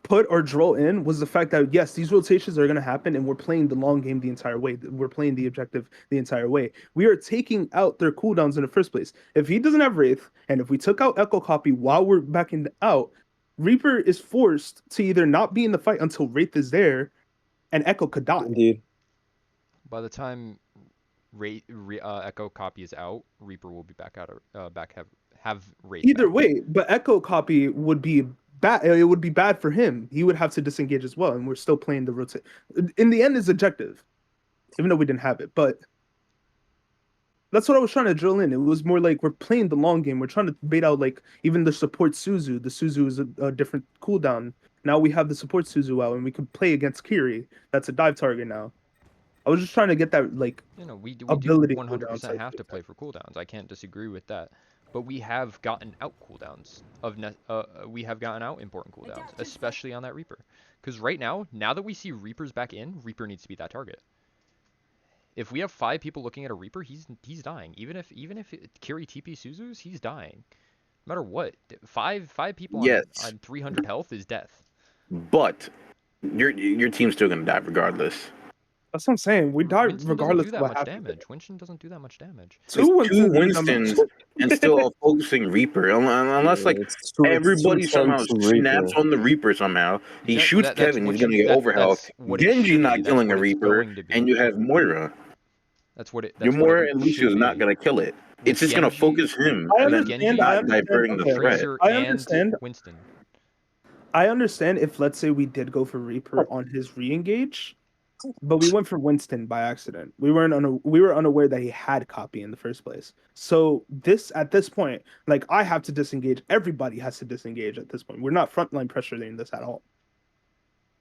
put or drill in was the fact that yes, these rotations are going to happen, and we're playing the long game the entire way. We're playing the objective the entire way. We are taking out their cooldowns in the first place. If he doesn't have Wraith, and if we took out Echo Copy while we're backing out, Reaper is forced to either not be in the fight until Wraith is there, and Echo could die. Indeed. By the time Echo Copy is out, Reaper will be back out. Have Wraith. Either back. way, but Echo Copy would be bad. It would be bad for him. He would have to disengage as well, and we're still playing the rotate. In the end, is objective, even though we didn't have it. But that's what I was trying to drill in. It was more like we're playing the long game. We're trying to bait out like even the support Suzu. The Suzu is a different cooldown. Now we have the support Suzu out, and we can play against Kiri. That's a dive target now. I was just trying to get that like We do ability 100% have to play for cooldowns. I can't disagree with that. But we have gotten out cooldowns we have gotten out important cooldowns, especially on that Reaper. Because right now that we see Reapers back in, Reaper needs to be that target. If we have 5 people looking at a Reaper, he's dying. Even if Kiri TP Suzu's, he's dying. No matter what, 5 people on 300 health is death. But your team's still gonna die regardless. That's what I'm saying. We die Winston regardless doesn't do of that what much happens. damage. Winston doesn't do that much damage. Two Winstons and still focusing Reaper. Unless like everybody somehow snaps on the Reaper somehow. He shoots Kevin, he's gonna get overhealth. Genji's not killing a Reaper, and you have Moira. That's what it. Your Moira and Lucio's not gonna kill it. It's just gonna focus him and then not diverting the threat. I understand. Winston. I understand if let's say we did go for Reaper on his re-engage, but we went for Winston by accident. We were unaware that he had copy in the first place. So at this point, like I have to disengage. Everybody has to disengage at this point. We're not frontline pressuring this at all.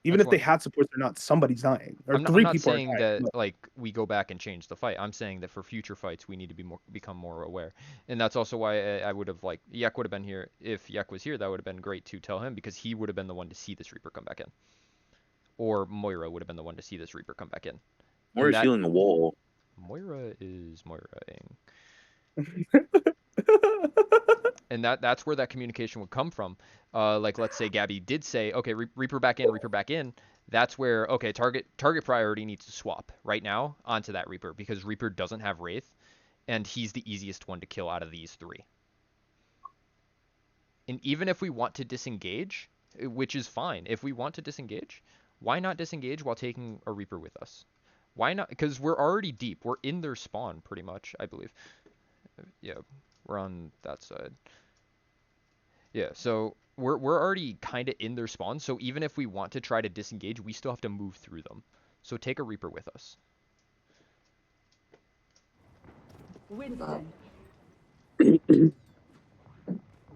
Even if they had supports or not, somebody's dying. Or I'm three not people saying are dying. that like we go back and change the fight. I'm saying that for future fights we need to become more aware. And that's also why I would have like Yek would have been here. If Yek was here, that would have been great to tell him because he would have been the one to see this Reaper come back in. or Moira would have been the one to see this Reaper come back in. Moira's healing the wall. Moira is Moira-ing. And that's where that communication would come from. Like, let's say Gabby did say, okay, Reaper back in, Reaper back in. That's where, okay, target priority needs to swap right now onto that Reaper, because Reaper doesn't have Wraith, and he's the easiest one to kill out of these three. And even if we want to disengage, which is fine, if we want to disengage, why not disengage while taking a Reaper with us? Why not? Because we're already deep. We're in their spawn, pretty much, I believe. Yeah, we're on that side. Yeah, so we're already kind of in their spawn, so even if we want to try to disengage, we still have to move through them. So take a Reaper with us. Winston.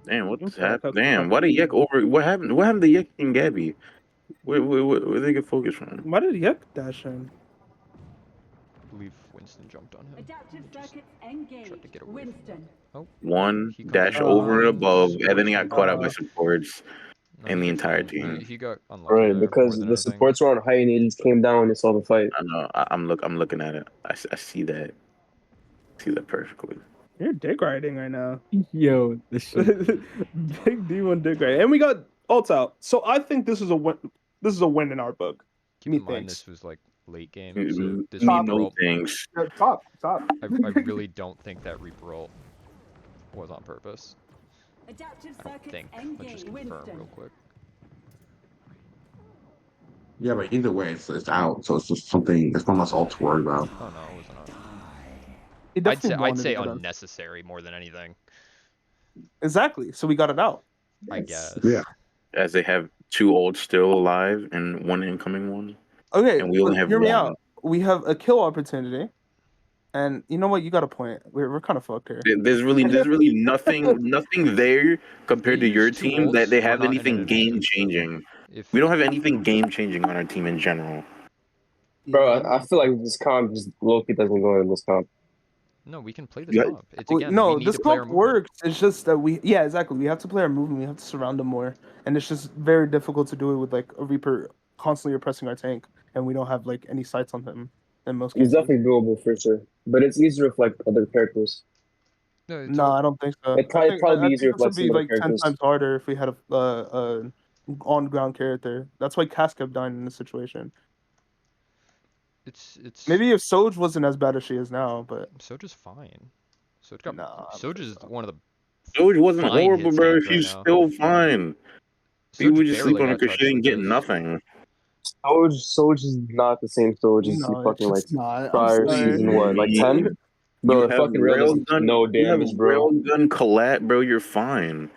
Damn, what's happened? Damn, why did Yek over? What happened? What happened to Yek and Gabby? Where they get focused from? Why did Yek dash in? I believe Winston jumped on him. Adaptive circuits engaged. Tried to get away. Winston. Oh, One he dash comes over and down. above, and then he got Supports caught out by him. supports No, and the he entire gets fine. team. He got unlucky Right, there because more than the anything. supports were on high and they just came down and saw the fight. I know. I'm looking at it. I see that. I see that perfectly. You're dick riding right now. Yo, this shit. Big D1 dick riding. And we got ults out. So I think this is a win. This is a win in our book. Keep in mind this was like late game, so this Me Reaper no ult, things. Top. I really don't think that Reaper ult was on purpose. Adaptive I don't circuits think. Let's engaged. just confirm Winston. real quick. Yeah, but either way, it's out. So it's just something. It's not much all to worry about. Oh no, it wasn't on. He I'd definitely say wanted it. unnecessary more than anything. Exactly. So we got it out. I guess. Yeah. As they have two ults still alive and one incoming one. Okay, And we only have hear me one. out. We have a kill opportunity, and you know what? You got a point. We're kind of fucked here. There's really nothing there compared to They your use two team that ults, they we're have not in an anything game advantage. changing. If We don't have anything game changing on our team in general. Bro, I feel like this comp just low-key doesn't go in this comp. no, we can play this Yeah. comp. It's again, No, we need this to play our comp movement. works. It's just that exactly. We have to play our movement. We have to surround them more, and it's just very difficult to do it with like a Reaper constantly oppressing our tank, and we don't have like any sights on him in most It's cases. definitely doable for sure, but it's easier with like other characters. No, I don't think so. It'd probably be easier this with like would be some other like 10 characters. times harder if we had a on ground character. That's why Cass kept dying in this situation. It's Maybe if Soj wasn't as bad as she is now, but Soj is fine. Soj got Nah, I don't Soj think is so. one of the Doge wasn't fine horrible, hit bro. stands right She's now. still fine. People Soj just sleep barely on her got because she touched didn't with get this. nothing. Soj is not the same Soj as No, you fucking like it's not. I'm prior sorry. season what, like Yeah. 10? Bro, the fucking rail does no damage, bro. Railgun collat, bro. You're fine.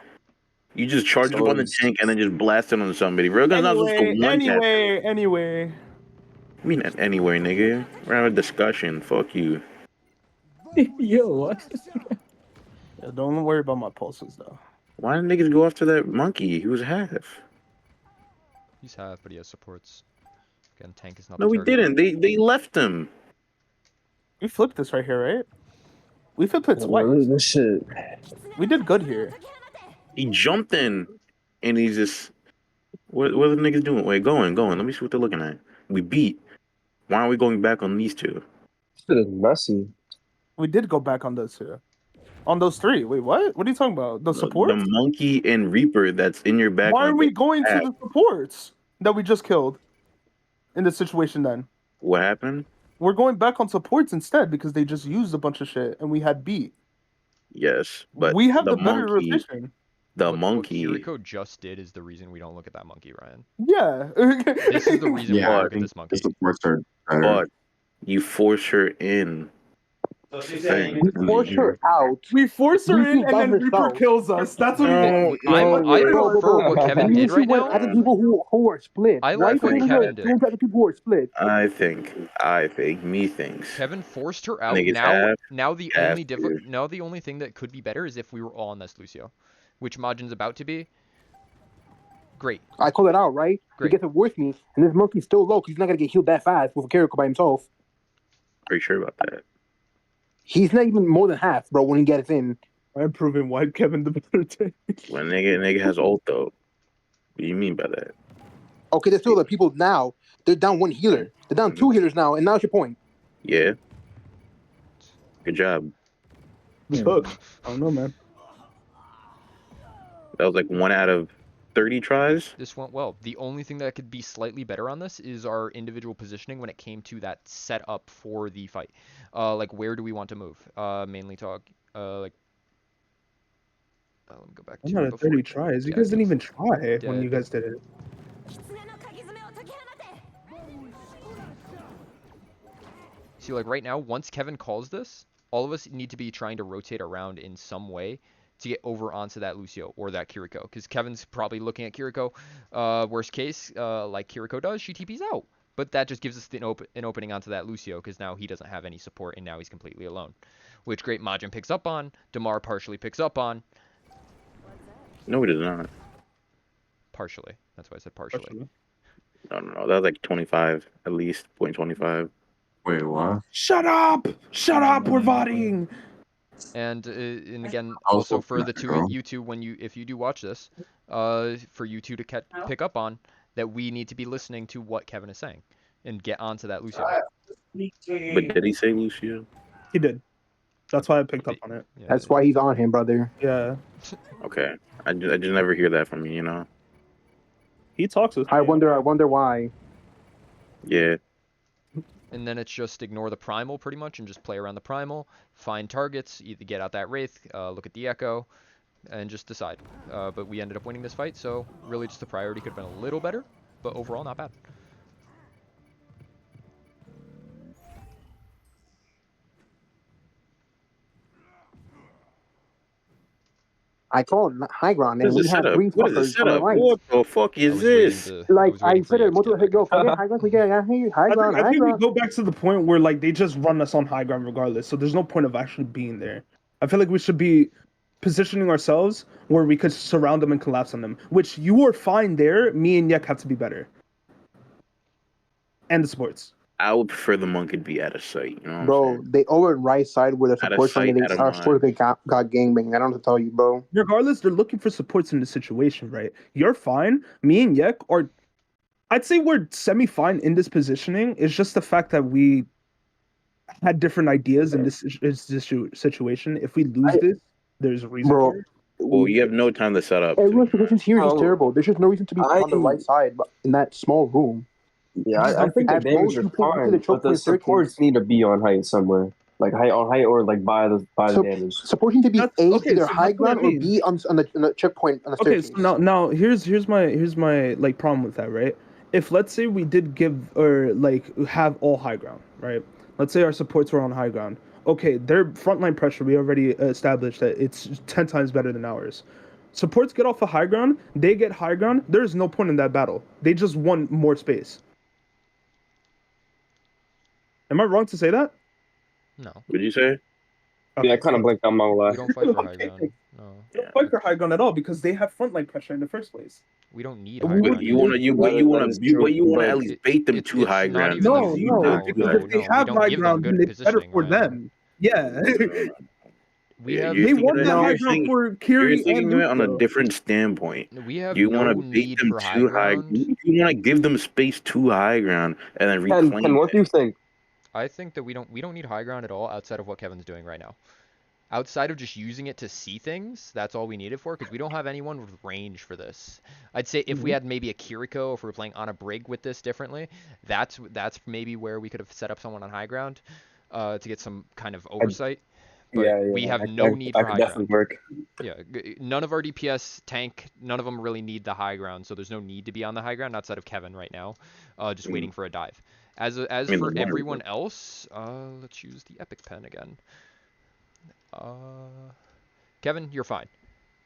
You just charge up on the tank and then just blast it on somebody. Railgun's not supposed to one tap. Anyway. I mean, anyway, nigga. We're having a discussion. Fuck you. Yo, what? Yeah, don't worry about my pulses though. Why did niggas go after that monkey? He was half. He's half, but he has supports. Again, tank is not No, the we target. didn't. They left him. We flipped this right here, right? We flipped it twice. This shit. We did good here. He jumped in, and he's just. What are the niggas doing? Wait, going. Let me see what they're looking at. We beat. Why aren't we going back on these two? This shit is messy. We did go back on those two. On those three. Wait, what? What are you talking about? The supports? The monkey and Reaper that's in your back. Why are we going to the supports that we just killed in this situation then? What happened? We're going back on supports instead because they just used a bunch of shit and we had beat. Yes, but we have the monkey, better rotation. The what monkey. What Kiriko just did is the reason we don't look at that monkey, Ryan. Yeah. This is the reason we don't look at this monkey. The supports are better. But you force her in. We force her out. We force her in and then Reaper herself. kills us. That's what No, I prefer what Kevin did right now. Other people who are split. I like what Kevin did. Other people who are split. I think, methinks. Kevin forced her out. Niggas Now the have only thing that could be better is if we were all on this Lucio, which Majin's about to be. Great. I call it out, right? Great. He gets it with me, and this monkey's still low because he's not gonna get healed that fast with a character by himself. Pretty sure about that. He's not even more than half, bro, when he gets in. I'm proving why Kevin the better tank. When nigga has ult though. What do you mean by that? Okay, there's still the people now They're down one healer. They're down two healers now, and now's your point. Yeah. Good job. Took. I don't know, man. That was like 1 out of 30 tries. This went well. The only thing that could be slightly better on this is our individual positioning when it came to that setup for the fight. Like where do we want to move? Mainly talk. Let me go back to I'm not at 30 tries. You guys didn't even try when you guys did it. See, like right now, once Kevin calls this, all of us need to be trying to rotate around in some way to get over onto that Lucio or that Kiriko, because Kevin's probably looking at Kiriko. Worst case, like Kiriko does, she TP's out. But that just gives us an opening onto that Lucio, because now he doesn't have any support, and now he's completely alone. Which great Majin picks up on, Damar partially picks up on. No, it is not. Partially. That's why I said partially. No. That was like 25, at least, 0.25. Wait, what? Shut up! Shut up! We're voting! And again, also for the you two, if you do watch this, for you two to pick up on that we need to be listening to what Kevin is saying and get onto that Lucio. But did he say Lucio? He did. That's why I picked up on it. Yeah, that's why he's on him, brother. Yeah. Okay. I just never hear that from you, He talks with me. I wonder why. Yeah. And then it's just ignore the primal pretty much and just play around the primal, find targets, either get out that Wraith, look at the Echo, and just decide. But we ended up winning this fight, so really just the priority could have been a little better, but overall not bad. I call it high ground, and we have three fuckers on the right. What the fuck is this? Like I said it multiple times. Go forget high ground. Forget high ground. I think we go back to the point where like they just run us on high ground regardless. So there's no point of actually being there. I feel like we should be positioning ourselves where we could surround them and collapse on them. Which you are fine there. Me and Yek have to be better. And the sports. I would prefer the monk could be out of sight. You know bro, they over right side with a support from our support they got gangbang. I don't have to tell you, bro. Regardless, they're looking for supports in the situation, right? You're fine. Me and Yek are, I'd say we're semi-fine in this positioning. It's just the fact that we had different ideas in this situation. If we lose this, there's a reason for it. Well, you have no time to set up. Everyone's position here is terrible. There's just no reason to be on the right side in that small room. Yeah, I think the damage is fine, but the supports need to be on height somewhere, like on height or like by the damage. Supports need to be either high ground or B on the checkpoint on the staircase. So now here's my like problem with that, right? If let's say we did give or like have all high ground, right? Let's say our supports were on high ground. Okay, their frontline pressure we already established that it's 10 times better than ours. Supports get off of high ground, they get high ground. There's no point in that battle. They just won more space. Am I wrong to say that? No. What did you say? Okay. Yeah, I kind of blinked on my last. We don't fight for high ground. No. We don't fight for high ground at all because they have frontline pressure in the first place. We don't need high ground. You want to at least bait them to high ground. No, because if they have high ground, then it's better for them. Yeah. They want that high ground for Kiri and Lucio. On a different standpoint. You want to bait them too high. You want to give them space to high ground and then reclaim it. And what do you think? I think that we don't need high ground at all outside of what Kevin's doing right now. Outside of just using it to see things, that's all we need it for, because we don't have anyone with range for this. I'd say if we had maybe a Kiriko, if we were playing on a brig with this differently, that's maybe where we could have set up someone on high ground to get some kind of oversight. But we have no need for high ground. Work. Yeah, none of our DPS tank, none of them really need the high ground, so there's no need to be on the high ground outside of Kevin right now, just waiting for a dive. As for everyone else, let's use the epic pen again. Kevin, you're fine.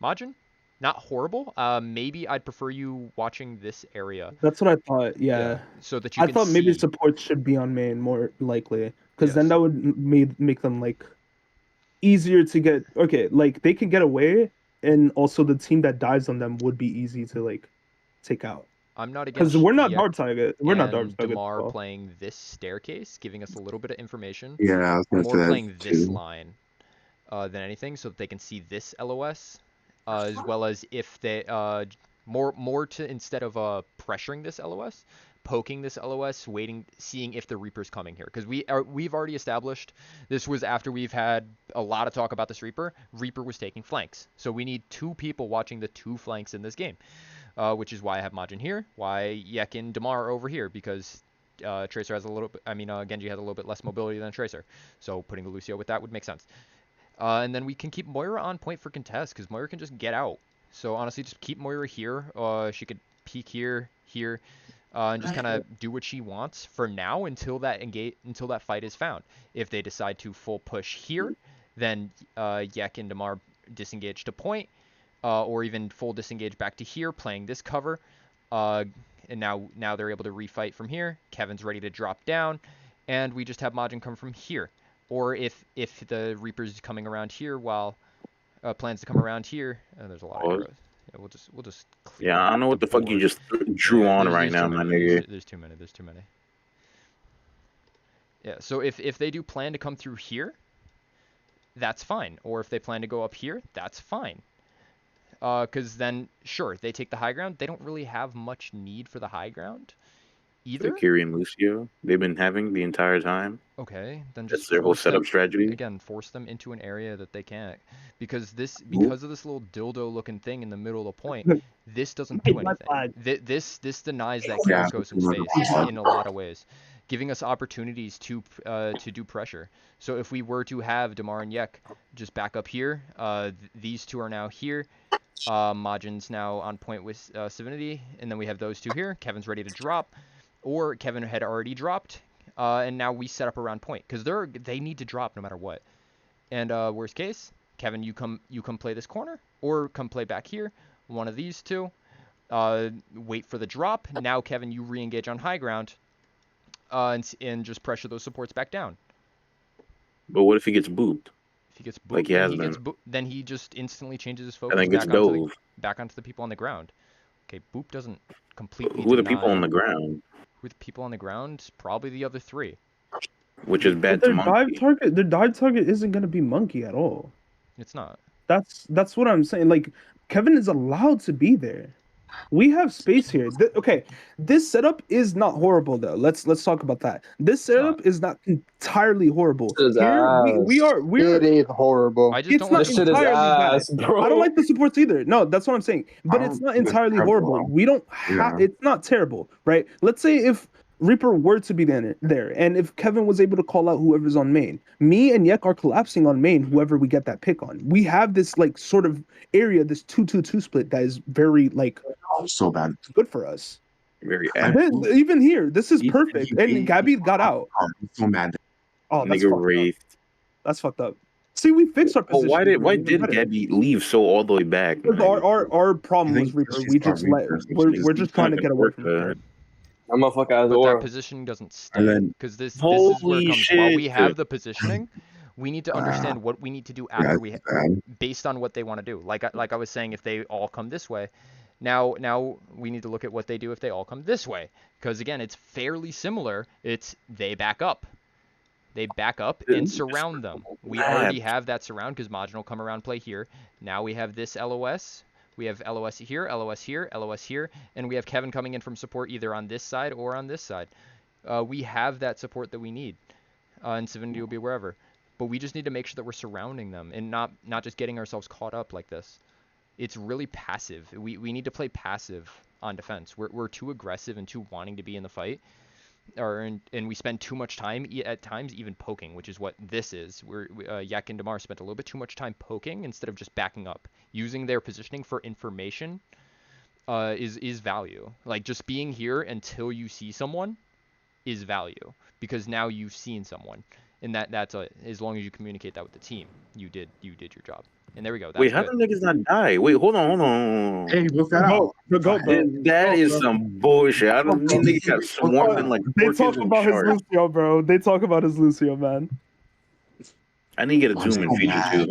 Majin, not horrible. Maybe I'd prefer you watching this area. That's what I thought. Yeah. So that you. I thought maybe supports should be on main more likely, because then that would make them like easier to get. Okay, like they could get away, and also the team that dives on them would be easy to like take out. I'm not against because we're not hard target. We're not hard target. Damar playing this staircase, giving us a little bit of information. Yeah, I was gonna more say playing that this too. line than anything, so that they can see this LOS, as well as if they more to instead of pressuring this LOS, poking this LOS, waiting, seeing if the Reaper's coming here. Because we've already established, this was after we've had a lot of talk about this Reaper. Reaper was taking flanks. So we need 2 people watching the 2 flanks in this game. Which is why I have Majin here, why Yek and Damar are over here, because Tracer has a little bit, Genji has a little bit less mobility than Tracer. So putting the Lucio with that would make sense. And then we can keep Moira on point for contest, because Moira can just get out. So honestly, just keep Moira here. She could peek here, and just kind of do what she wants for now until that fight is found. If they decide to full push here, then Yek and Damar disengage to point, or even full disengage back to here, playing this cover. And now they're able to refight from here. Kevin's ready to drop down, and we just have Majin come from here. Or if the Reaper's coming around here while plans to come around here, there's a lot of arrows. Yeah, we'll just. Yeah, I don't know what the fuck you just drew on right now, my nigga. There's too many. Yeah, so if they do plan to come through here, that's fine. Or if they plan to go up here, that's fine. Because then, sure, they take the high ground. They don't really have much need for the high ground either. Valkyrie and Lucio, they've been having the entire time. Okay, then That's just their whole setup strategy. Again, force them into an area that they can't. Because of this little dildo-looking thing in the middle of the point, this doesn't do anything. This denies that Kiriko some space in a lot of ways, giving us opportunities to do pressure. So if we were to have Damar and Yek just back up here, these 2 are now here. Majin's now on point with Civinity, and then we have those 2 here. Kevin's ready to drop, or Kevin had already dropped, and now we set up around point because they need to drop no matter what. And worst case, Kevin, you come play this corner, or come play back here. One of these 2. Wait for the drop. Now Kevin, you re-engage on high ground, and just pressure those supports back down. But what if he gets booped? If he gets booped, like he has been. Then he just instantly changes his focus and then back onto the people on the ground. Okay, boop doesn't completely. Who are the people on the ground? Who are the people on the ground? Probably the other 3. Which is bad to Monkey. Their dive target isn't gonna be Monkey at all. It's not. That's what I'm saying. Like, Kevin is allowed to be there. We have space here. Okay, this setup is not horrible though. Let's talk about that. This setup is not entirely horrible. Here, It is horrible. It's not entirely bad. Bro. I don't like the supports either. No, that's what I'm saying. But it's not entirely horrible. We don't have. It's not terrible, right? Let's say if Reaper were to be there, and if Kevin was able to call out whoever's on main, me and Yek are collapsing on main, whoever we get that pick on. We have this like sort of area, this 2-2-2 split that is very like so bad, good for us. Very even here, this is perfect. And Gabby got out. I'm so mad. Oh, that's fucked up. That's fucked up. See, we fixed our position. Why did Gabby leave so all the way back? Our problem was Reaper. We just we're just trying to get away from her. I'm a fuck out of the But door. that position doesn't stay, because this is where it comes. While we have the positioning, we need to understand what we need to do after based on what they want to do. Like I was saying, if they all come this way, now we need to look at what they do if they all come this way, because again, it's fairly similar. It's they back up and surround them. We already have that surround because Majin will come around, play here. Now we have this LOS. We have LOS here, LOS here, LOS here, and we have Kevin coming in from support either on this side or on this side. We have that support that we need, and Civinity will be wherever. But we just need to make sure that we're surrounding them and not just getting ourselves caught up like this. It's really passive. We need to play passive on defense. We're too aggressive and too wanting to be in the fight, and we spend too much time at times even poking, which is what this is. Yak and Damar spent a little bit too much time poking instead of just backing up. Using their positioning for information is value. Like, just being here until you see someone is value, because now you've seen someone, and that's as long as you communicate that with the team, you did your job. And there we go. Wait, how the niggas not die? Wait, hold on. Hey, look that out. That is some bullshit. I don't think niggas got swarmed in like. They talk about his Lucio, bro. They talk about his Lucio, man. I need to get a zoom in feature too.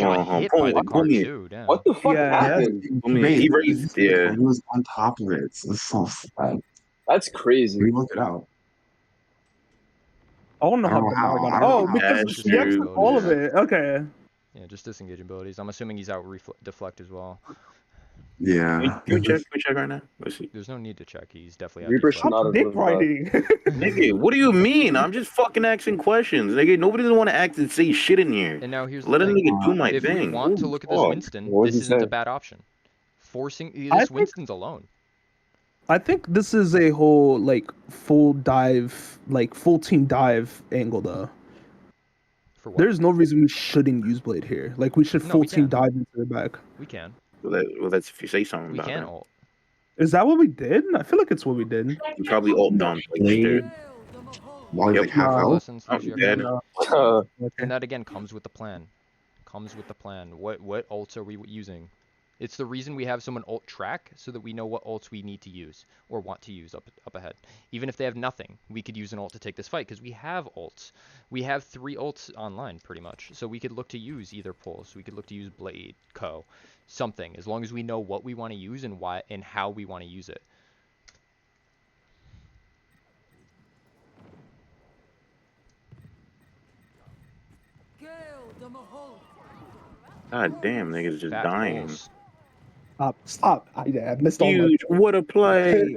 What the fuck happened? He raised, He was on top of it. It's so sad. That's crazy. We look it out. I don't know how. Because he took all of it. Okay. Yeah, just disengage abilities. I'm assuming he's out deflect as well. Yeah. You check right now. Let's see. There's no need to check. He's definitely out. Reaper should not have Dick lived riding. Nigga, what do you mean? I'm just fucking asking questions. Nigga, nobody doesn't want to act and say shit in here. And now here's Let the a thing. nigga do my If thing. we want to Holy look at this fuck. Winston, What did this he isn't say? a bad option. Forcing I this think- Winston's alone. I think this is a whole like full dive, like full team dive angle though. For what? There's no reason we shouldn't use Blade here. Like we should No, full we team can. dive into the back. We can. Well, that's if you say something We about can it. ult. Is that what we did? I feel like it's what we did. You probably ult dump like Blade. shit. While he's Yep. like half No. out. Lessons, Oh, Fuji, dead. okay. Okay. And that again comes with the plan. Comes with the plan. What ults are we using? It's the reason we have someone ult track so that we know what ults we need to use or want to use up ahead. Even if they have nothing, we could use an ult to take this fight because we have ults. We have 3 ults online pretty much. So we could look to use either Pulse, we could look to use Blade, Co, something, as long as we know what we want to use and why and how we want to use it. God damn, niggas just Fat dying. Pulse. Stop. I missed all my. Huge. What a play.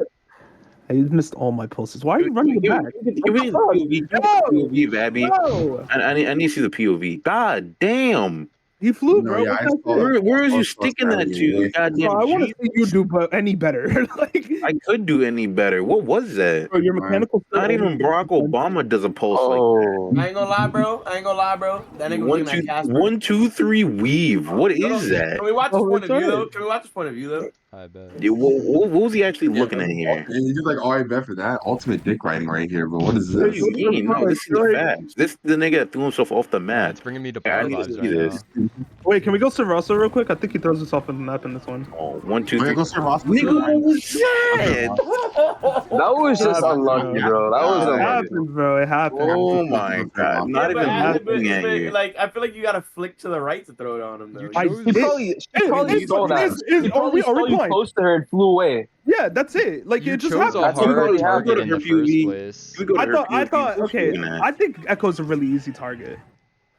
I missed all my pulses. Why are you running it back? Give me the POV, Babby. No! I need to see the POV. God damn. He flew, No, bro. yeah, What I the saw heck? it. Where is I you saw sticking that Stanley to? away. Goddamn. Bro, I want to G. see you do any better. Like, I could do any better. What was that? bro, your mechanical. Not even Barack Obama does a pulse like that. Oh, I ain't gonna lie, bro. That nigga was One, looking two, at Casper. 1, 2, 3, weave. What No, is that? Can we watch his Oh, point of it's view though? alright. Can we watch his point of view though? I bet. Yeah, what was he actually looking at here? And you just like, oh, I bet for that ultimate dick riding right here, but what is What do this? you mean? No, this is the facts. This the nigga that threw himself off the Yeah, map. it's bringing me to Yeah, I bar need to vibes see right this. now. Wait, can we go Sarasa real quick? I think he throws himself in the map in this one. Oh, 1, 2, Wait, 3. go Sir Ross. Nigga, what was that? that was just Yeah, unlucky, bro. That was It God. unlucky. happens, bro. It happens. Oh my god. Not even looking at you. like I feel like you gotta flick to the right to throw it on him though. I You know? She probably saw that. She probably saw you close to her and flew away. Yeah, that's it. Like You it just chose happened. a That's hard probably target happened. in the first place. We go to I her thought. POV. What's Okay, looking at? I think Echo's a really easy target.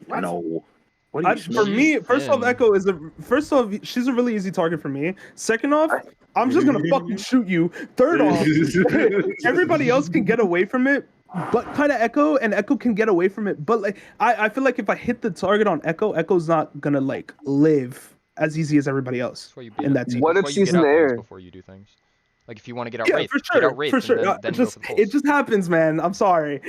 No. What are you For me, first off, thin. Echo is first off, she's a really easy target for me. Second off, I'm just gonna fucking shoot you. Third off, everybody else can get away from it, but kind of Echo and Echo can get away from it. But like, I feel like if I hit the target on Echo, Echo's not gonna like live as easy as everybody else. That's why you beat in up- that team. What that's if why you she's get in the out things air? before you do things? Like if you want to get out Yeah, Wraith, for get sure, out Wraith for and sure. then It go just for the it pulse. just happens, man. I'm sorry.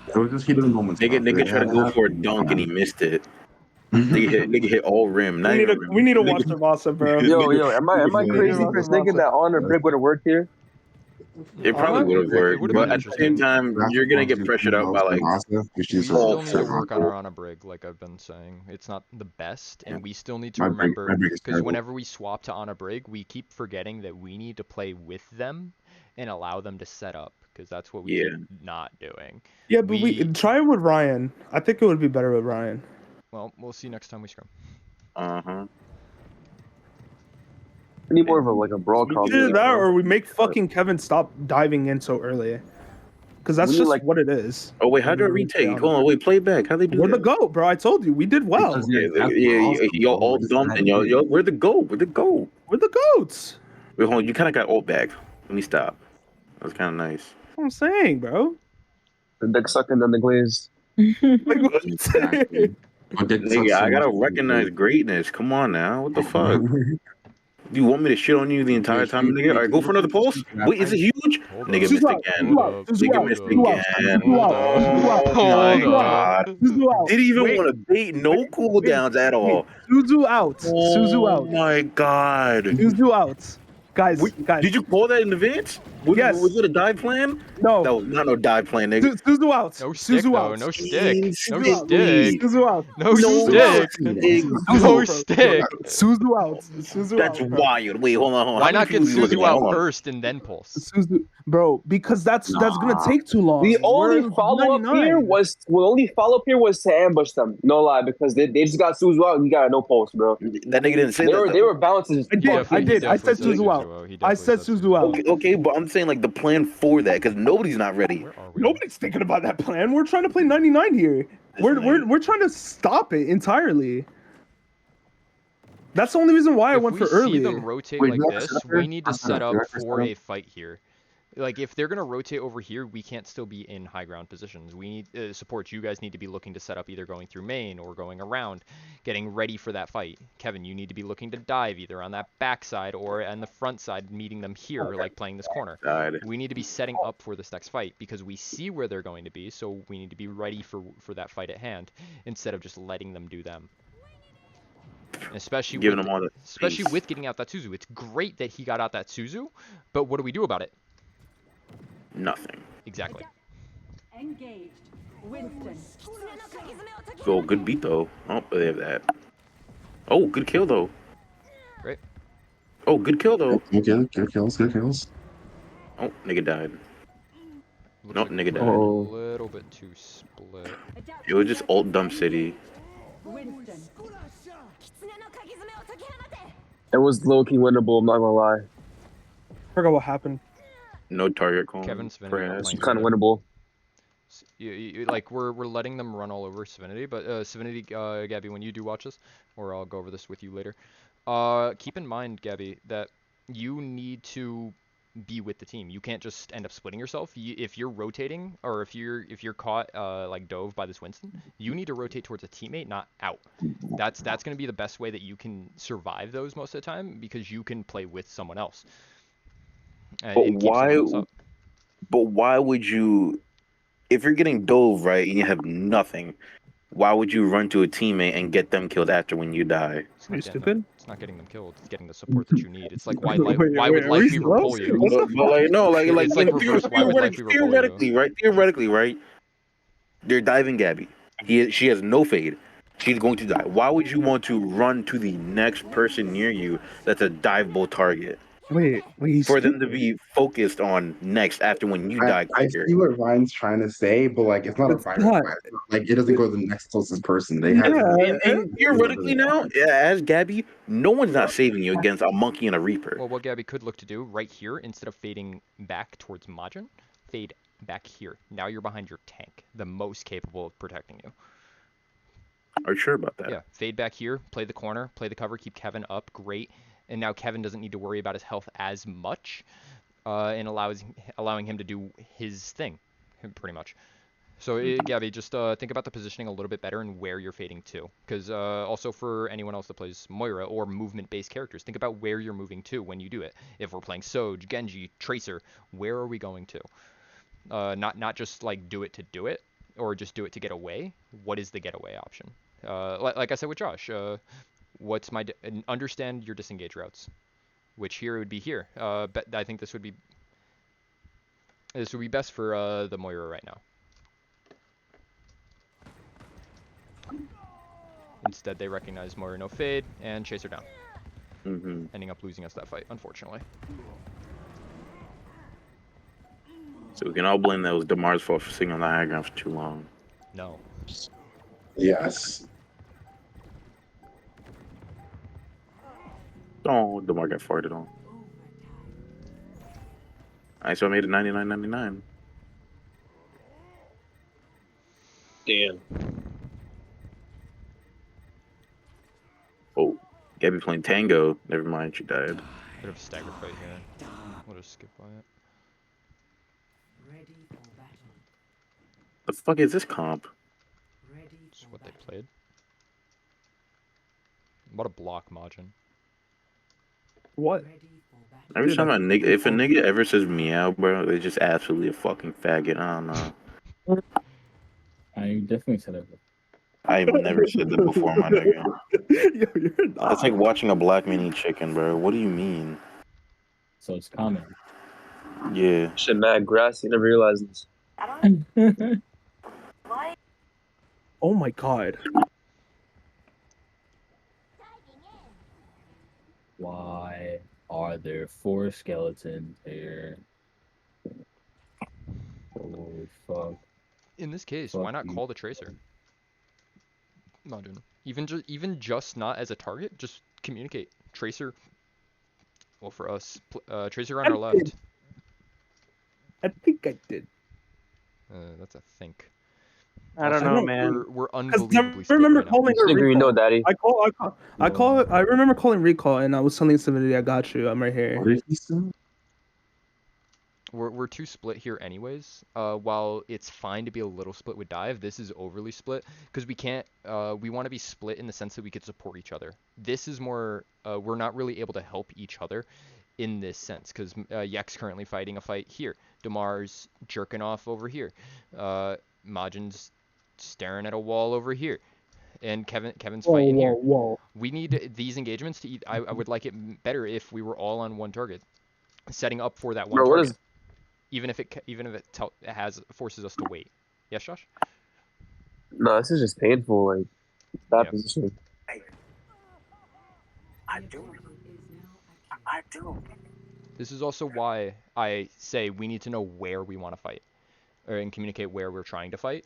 It was just heated moments. Nigga tried to go for a dunk and he missed it. Nigga hit all rim. Not even rim. we need to Nigga- watch the Vasa, bro. Yo, am I Yeah. crazy for thinking that Honor Brick would have worked here? It probably would have It worked, would've but been at the same time, you're gonna get pressured out by like. We Oh, still need to fuck. work on our Ana Brig, like I've been saying. It's not the best, and we still need to My Brig- remember, my Brig is because terrible. whenever we swap to Ana Brig, we keep forgetting that we need to play with them and allow them to set up, because that's what we Yeah. keep not doing. Yeah, but we try it with Ryan. I think it would be better with Ryan. Well, we'll see next time we scrum. Uh-huh. I need more of a brawl combo. Either that or we make fucking Kevin stop diving in so early. Because that's We need, just like- what it is. Oh wait, how do I retake? Hold on, wait, play back. How they do We're that? the GOAT, bro. I told you. We did well. Y'all all dumped and y'all. Where'd the go? Where'd the go? We're the GOATs. Wait, hold on. You kind of got ult back. Let me stop. That was kind of nice. That's what I'm saying, bro. The dick sucking and the glaze. Like, what? Nigga, I gotta recognize greatness. Come on now. What the fuck? Do you want me to shit on you the entire time, nigga? All right, go for another pulse. Wait, is it huge? Hold Nigga up. missed Hold again. up. Nigga missed again. Hold up. Oh my Hold god. up. Suzu out. Didn't even Wait, want to bait. No cooldowns at all. Suzu out. Suzu Oh out. my god. Suzu out. Guys, guys. Did you call that in advance? Yes. Was it a dive plan? No. That was not no dive plan, nigga. Suzu out. No stick, Suzu though. out. No stick. No Instantly. stick. Suzu out. No Suzu stick. out. No stick. Suzu out. Suzu That's out. Bro. wild. Wait, hold on. Why How not many get people you looking Suzu at? out Hold on. first and then pulse? Suzu, bro, because that's gonna take too long. The only We're follow up 99. here was to ambush them. No lie, because they just got Suzu out and you got no pulse, bro. That nigga didn't say They that. were though. bouncing. I did. I said Suzu out. I said Suzu out. Okay, but I'm saying like the plan for that because nobody's not ready. Where are we? Nobody's thinking about that plan. We're trying to play 99 here. We're trying to stop it entirely. That's the only reason why I If went we for see early. them rotate Wait, like you have a this, setup we here? need to What's set setup? You up have a for setup? a fight here. Like, if they're going to rotate over here, we can't still be in high ground positions. We need support. You guys need to be looking to set up either going through main or going around, getting ready for that fight. Kevin, you need to be looking to dive either on that backside or on the front side, meeting them here, like playing this corner. We need to be setting up for this next fight because we see where they're going to be, so we need to be ready for that fight at hand instead of just letting them do them. Especially Giving with, them all the especially space. with getting out that Suzu. It's great that he got out that Suzu, but what do we do about it? Nothing. Exactly. Engaged. Winston. Oh, good beat though. Oh, they have that. Oh, good kill though. Great. Oh, good kill though. Good kills, good kills. Oh, nigga died. Looks Nope, like nigga we're died. a little bit too split. It was just ult dump city. Winston. It was low-key winnable, I'm not gonna lie. Forgot what happened. No target call. Kevin Svinity are perhaps. playing It's kind of good. winnable. Like we're letting them run all over Svinity, but Svinity, Gabby, when you do watch this, or I'll go over this with you later, keep in mind, Gabby, that you need to be with the team. You can't just end up splitting yourself. If you're rotating, or if you're caught like dove by this Winston, you need to rotate towards a teammate, not out. That's going to be the best way that you can survive those most of the time because you can play with someone else and keep someone else up. But why would you? If you're getting dove right and you have nothing, why would you run to a teammate and get them killed after when you die? It's Are you not stupid? It's not getting them killed. It's getting the support that you need. It's like why Wait, why would are we Life Weaver slow? pull you? What the But like no, like It's like you know, reverse. Why would Life Weaver pull you? theoretically, right? They're diving Gabby. She has no fade. She's going to die. Why would you want to run to the next person near you that's a diveable target? Wait, he's For stupid. them to be focused on next after when you die I quicker. see what Ryan's trying to say, but like it's not a It's fire not. fight. Like it doesn't go to the next closest person. They have Yeah. And theoretically now, as Gabby, no one's not saving you against a monkey and a reaper. Well, what Gabby could look to do right here, instead of fading back towards Majin, fade back here. Now you're behind your tank, the most capable of protecting you. Are you sure about that? Yeah, fade back here, play the corner, play the cover, keep Kevin up, great. And now Kevin doesn't need to worry about his health as much, and allowing him to do his thing, pretty much. So, Gabby, just think about the positioning a little bit better and where you're fading to. Because also for anyone else that plays Moira or movement-based characters, think about where you're moving to when you do it. If we're playing Soj, Genji, Tracer, where are we going to? Not just like do it to do it, or just do it to get away. What is the getaway option? Like I said with Josh, what's my understand your disengage routes, which here it would be here. But I think this would be best for the Moira right now. Instead, they recognize Moira no fade and chase her down, ending up losing us that fight, unfortunately. So we can all blame that was Damar's fault for sitting on the high ground for too long. No. Yes. Oh, Damar got farted on. Alright, so I made it 99.99. Damn. Oh, Gabby playing Tango. Never mind, she died. Bit of a stagger fight here. We'll just skip by it. Ready for battle. The fuck is this comp? Ready That's for what they battle. played. I'm about to block Majin. What? Ready for battle. Every time if a nigga ever says meow, bro, they're just absolutely a fucking faggot. I don't know. I definitely said it. I've never said that before, my nigga. Yo, you're not. That's like watching a black man eat chicken, bro. What do you mean? So it's common. Yeah. Shit, mad grass. You never realized this. Oh my god. Why are there 4 skeletons here? Holy fuck. In this case, Fuck why not you. call the Tracer? Majin. Even just not as a target, just communicate. Tracer. Well, for us, Tracer on our left. I think I did. That's a think. I don't know, man. We're Because unbelievably I split remember right now. calling a Green, no, recall. daddy. I remember calling recall, and I was telling Civility, I got you. I'm right here. What did he say? We're too split here anyways. While it's fine to be a little split with dive, this is overly split because we can't. We want to be split in the sense that we could support each other. This is more. We're not really able to help each other in this sense because Yek's currently fighting a fight here. Damar's jerking off over here. Majin's staring at a wall over here. And Kevin's fighting here. We need these engagements to eat. I would like it better if we were all on one target, setting up for that one Bro, what target. is? Even if it forces us to wait. Yes, Josh? No, this is just painful. Like that Yeah. position. I do. I do. This is also why I say we need to know where we want to fight, and communicate where we're trying to fight,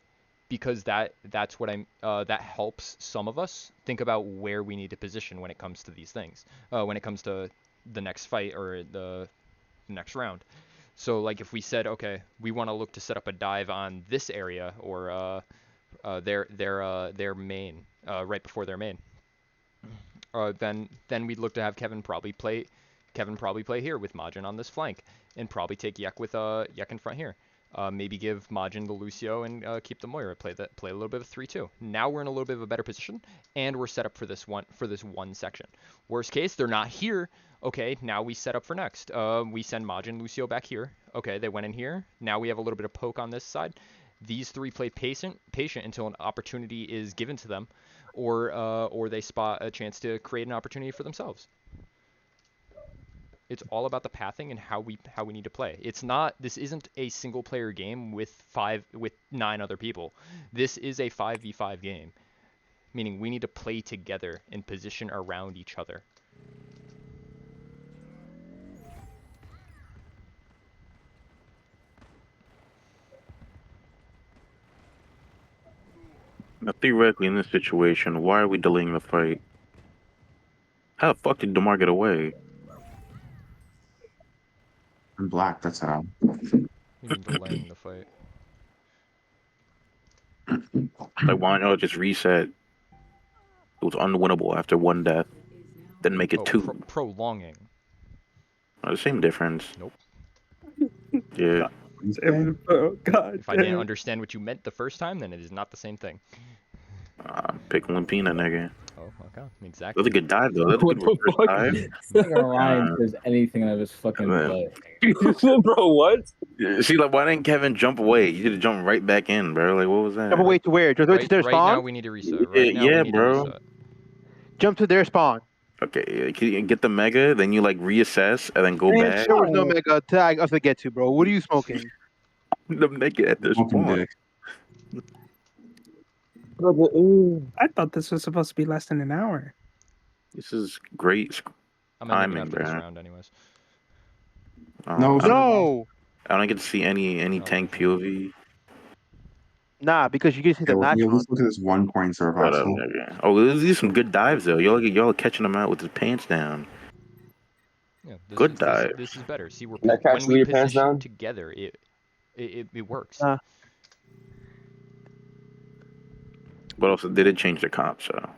because that's what that helps some of us think about where we need to position when it comes to these things, when it comes to the next fight or the next round. So like if we said, okay, we want to look to set up a dive on this area or their main, right before their main, then we'd look to have Kevin probably play here with Majin on this flank, and probably take Yek with Yek in front here. Maybe give Majin the Lucio and keep the Moira. Play a little bit of 3-2. Now we're in a little bit of a better position, and we're set up for this one section. Worst case, they're not here. Okay, now we set up for next. We send Majin, Lucio back here. Okay, they went in here. Now we have a little bit of poke on this side. These three play patient until an opportunity is given to them, or they spot a chance to create an opportunity for themselves. It's all about the pathing and how we need to play. This isn't a single player game with 9 other people. This is a 5v5 game, meaning we need to play together and position around each other. Now, theoretically, in this situation, why are we delaying the fight? How the fuck did Damar get away? I'm black. That's how. You mean delaying the fight? Like, why not just reset? It was unwinnable after one death, then make it 2. Prolonging. The same difference. Nope. Yeah. God. If I didn't understand what you meant the first time, then it is not the same thing. Pick Limpina, nigga. Oh, okay. Exactly. That's a good dive, though. That's a What good the fuck? dive. This nigga Ryan says anything out of his fucking butt. Bro, what? See, like, why didn't Kevin jump away? You should have jumped right back in, bro. Like, what was that? Jump away to where? Just to their Right spawn? now we need to reset. Right now Yeah, we need bro. to reset. Jump to their spawn. Okay, can you get the mega, then you like reassess and then go Man, back. there was no mega tag us to get to, bro. What are you smoking? The mega at this Smoking point. dick. I thought this was supposed to be less than an hour. This is great I'm ending it timing, after this bro. round, anyways. No, No. I don't get to see any tank POV. Nah, because you get to see the match. Let's look at this 1 point serve Shut up, hustle. nigga. Oh, these are some good dives though. Y'all are catching them out with his pants down. Yeah, Good dive. This is better. See, Can I catch when we your pants position down? together, it works. But also, they did change the comp, so.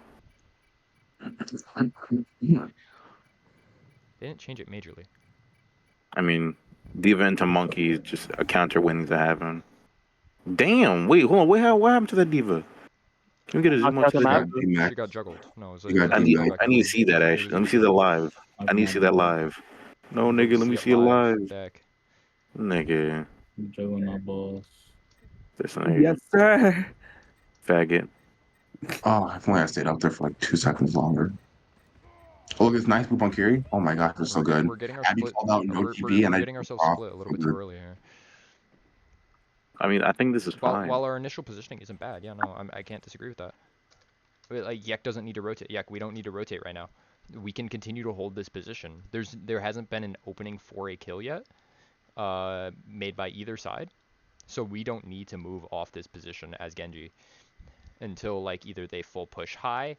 They didn't change it majorly. I mean, Diva into Monkey is just a counter waiting to happen. Damn, wait, hold on. What happened to that Diva? Can we get a zoom out to that? She got juggled. No, it was I need to see that, actually. Let me see that live. I need to see that live. No, nigga, let me see it live. Back. Nigga. Juggling my balls. This nigga. Yes, sir. Faggot. Oh, if only I stayed up there for like 2 seconds longer. Oh, look, it's nice move on Kiri. Oh my gosh, they're so good. We're getting our Abby split. called out no We're TV, and I getting ourselves off. split a little bit too early here. I mean, I think this is fine. While our initial positioning isn't bad, yeah, no, I can't disagree with that. Like Yek doesn't need to rotate. Yek, we don't need to rotate right now. We can continue to hold this position. There hasn't been an opening for a kill yet, made by either side, so we don't need to move off this position as Genji until like either they full push high,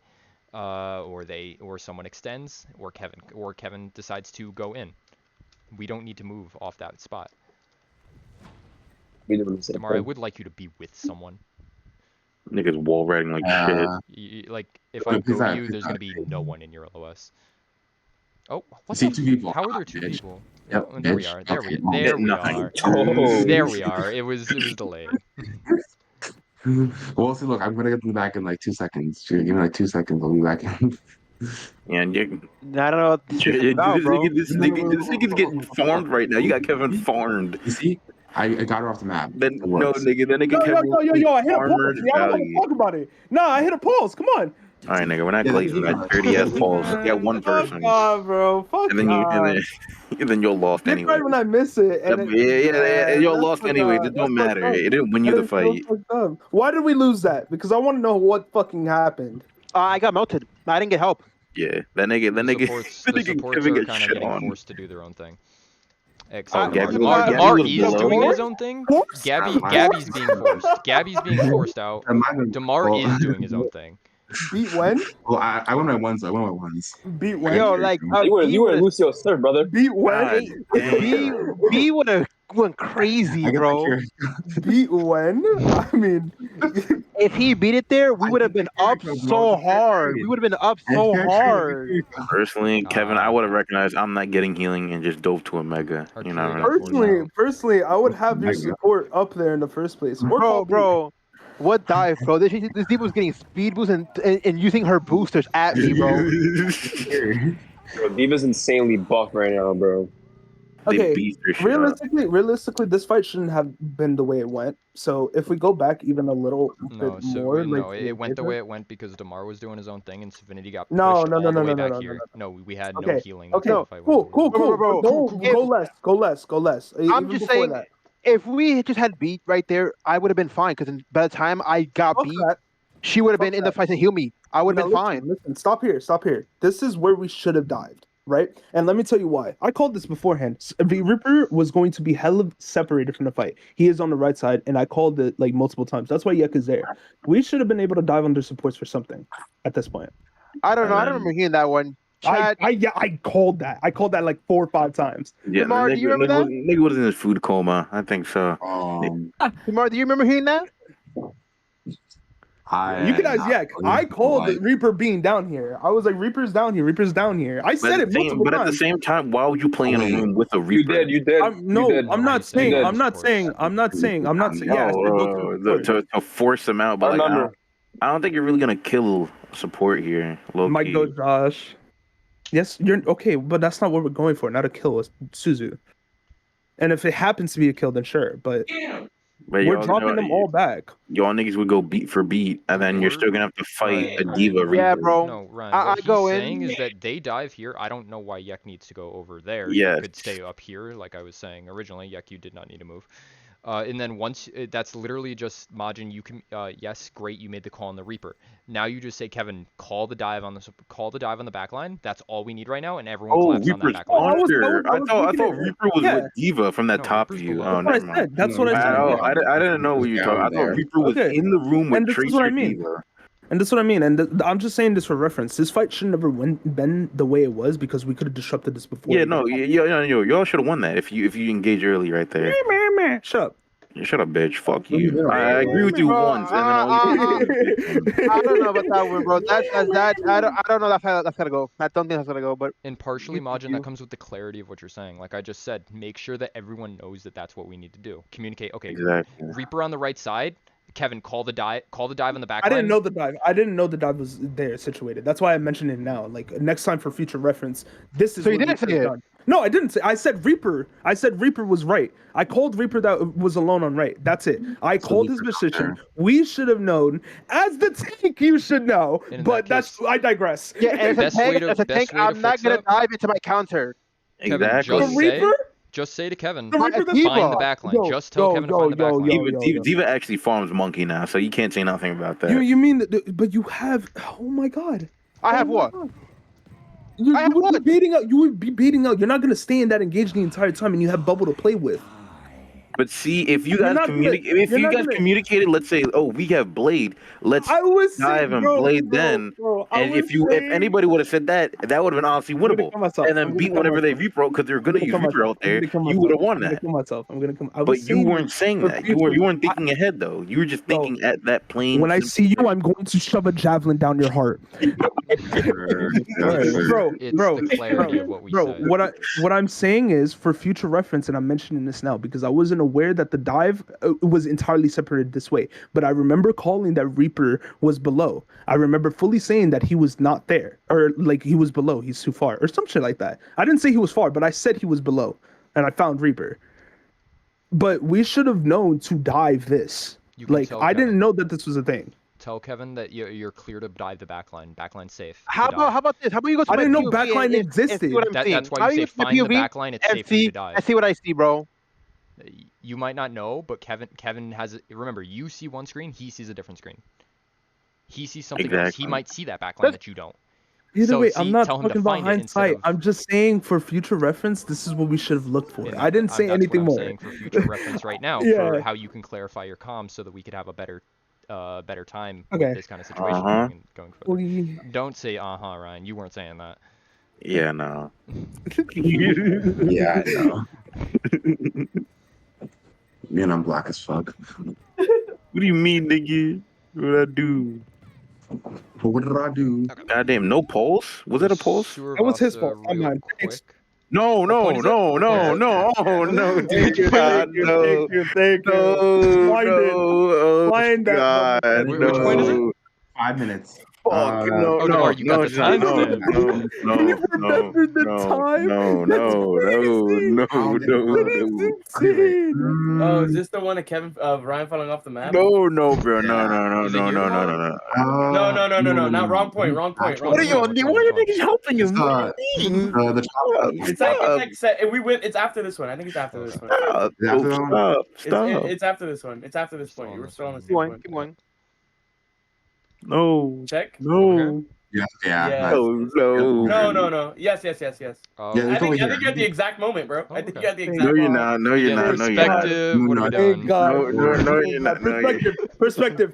or someone extends, or Kevin decides to go in. We don't need to move off that spot. Damar, I would like you to be with someone. Niggas wall riding like shit. Like if I go to you, there's gonna be no one in your LOS. Oh, what the? 2 people. How are there 2 bitch. people? Yep, Oh, there we bitch. are. There Okay, we are. Oh, There we are. It was delayed. Well, see, look, I'm gonna be back in like 2 seconds. Give me like 2 seconds. I'll be back in. Yeah, and I don't know what this shit's about, bro. this nigga's getting farmed right now. You got Kevin farmed. You see, I got her off the map. Then It no, works. nigga, that nigga Yo, Kevin. I hit a pulse. Farmer's I don't want value. to talk about it. No, I hit a pulse. Come on. All right, nigga, we're not Yeah, glazing that dirty ass pulse. Yeah, one person. Fuck off, bro. Fuck And then and then you're lost Get anyway. right when I miss it. And Yeah, you're that's lost fucked anyway. up. It don't That's matter. fucked up. It didn't win you That the is so fight. fucked up. Why did we lose that? Because I want to know what fucking happened. I got melted. I didn't get help. Yeah, that nigga, The supports Kevin are gets kind of shit getting on. forced to do their own thing. Oh, Except Gabby Demar. was Demar is below. doing his own thing. Gabby's being forced. Gabby's being forced out. Demar is doing his own thing. Beat when? Well, I went my ones. I went my ones. Beat when? Yo, like you were Lucio Surf, brother. Beat when? B would have went crazy, bro. Beat when? I mean, if he beat it there, we would have been up so hard. We would have been up so hard. Personally, Kevin, I would have recognized I'm not getting healing and just dove to a mega. You know what I mean? Personally, I would have your support up there in the first place. Bro. What dive, bro? This dude was getting speed boost and using her boosters at me, bro. Bro, D.Va's insanely buff right now, bro. Okay, realistically, this fight shouldn't have been the way it went. So if we go back even a little bit more, it went the way it went because Demar was doing his own thing and Divinity got pushed all the way back no, here. No, we had okay. no healing. Okay, cool. Bro. Go less. I'm just saying, if we just had beat right there, I would have been fine. Because by the time I got beat, she would have been in the fight to heal me. I would have been fine. Listen, stop here. This is where we should have dived. Right? And let me tell you why. I called this beforehand. The Ripper was going to be hella separated from the fight. He is on the right side, and I called it like multiple times. That's why Yek is there. We should have been able to dive under supports for something at this point. I don't know. I don't remember hearing that one. I called that. I called that like 4 or 5 times. Yeah, Demar, do you remember that? Nigga was in his food coma. I think so. Demar, do you remember hearing that? You can ask Yak. I called the Reaper being down here. I was like, Reaper's down here. I said it multiple times. But at the same time, why would you play in a room with a Reaper? You did. I'm not saying. Yeah, to force him out. But like, I don't think you're really gonna kill support here. Might go Josh. Yes, you're okay, but that's not what we're going for. Not a kill, it's Suzu. And if it happens to be a kill, then sure. But we're dropping them all back. Y'all niggas would go beat for beat, and then you're still gonna have to fight a D.Va. Yeah, bro. No, Ryan, what he's saying is that they dive here. I don't know why Yek needs to go over there. Yeah. You could stay up here, like I was saying originally. Yek, you did not need to move. And then once that's literally just Majin. You can yes, great. You made the call on the Reaper. Now you just say, Kevin, call the dive on the back line. That's all we need right now, and everyone collapse on that back line. I thought Reaper was with D.Va from that top view. Oh, never mind. That's what I said. I didn't know what you were talking. I thought Reaper was in the room with Tracer D.Va. And that's what I mean. And I'm just saying this for reference. This fight should never been the way it was because we could have disrupted this before. Yeah, no, y'all should have won that if you engage early right there. Shut up. Shut up, bitch. Fuck you. I agree with you once, and then I don't know about that one, bro. That's I don't know that's gonna go. I don't think that's gonna go. But and partially, Majin, that comes with the clarity of what you're saying. Like I just said, make sure that everyone knows that that's what we need to do. Communicate. Okay, exactly. Reaper on the right side. Kevin, call the dive on the back line. I didn't know the dive was there situated. That's why I mentioned it now. Like next time for future reference, this is. So you didn't say it. No, I didn't say. I said Reaper. I said Reaper was right. I called Reaper that was alone on right. That's it. I called his position. We should have known. As the tank, you should know. But I digress. Yeah, as a tank, I'm not gonna dive into my counter. Exactly. Just say to Kevin, find the back line. Just tell Kevin to find the back line. D.Va actually farms Monkey now, so you can't say nothing about that. You mean that? But you have. Oh my god. I have what? You would be baiting out. You're not gonna stay in that engaged the entire time, and you have Bubble to play with. But see, if you guys communicated, let's say, oh, we have Blade, let's dive and Blade then. And if anybody would have said that, that would have been honestly winnable. And then beat whenever they repro because they're gonna use repro out there. You would have won that. But you weren't saying that. You weren't thinking ahead though. You were just thinking at that plain. When I see you, I'm going to shove a javelin down your heart. What I'm saying is, for future reference, and I'm mentioning this now because I wasn't aware that the dive was entirely separated this way. But I remember calling that Reaper was below. I remember fully saying that he was not there, or like he was below. He's too far, or some shit like that. I didn't say he was far, but I said he was below, and I found Reaper. But we should have known to dive this. Like I didn't know that this was a thing. Tell Kevin that you're clear to dive the backline. Backline's safe. How about this? How about you go to I didn't know POV backline existed. That's why you say find the backline. It's safe for you to dive. I see what I see, bro. You might not know, but Kevin has. Remember, you see one screen. He sees a different screen. He sees something else. He might see that backline that you don't. Either way, I'm not talking about hindsight. I'm just saying for future reference, this is what we should have looked for. I didn't say anything more. That's what I'm saying for future reference right now, for how you can clarify your comms so that we could have a better time with this kind of situation going forward. Don't say Ryan. You weren't saying that. Yeah, no. Yeah, I know. Man, I'm black as fuck. What do you mean, nigga? What did I do? What did I do? Goddamn, no pulse? Was it a pulse? That was his fault. I'm not. No, dude, God, no. Thank you. Find God, Which point is it? 5 minutes. No, you got the time? No. Oh, is this the one of Ryan falling off the map? No, bro. No. No. Not wrong point. What are you niggas helping you? It's after this one. I think it's after this one. Stop. It's after this one. It's after this point. We're still on the same point. Keep going. No. Check. No. Yeah. No. Yes. Oh, Yeah, I think you're at the exact moment, bro. I think you're at the exact No, you're moment. not. No, you're not. Perspective. What are we doing? No, you're not. Perspective.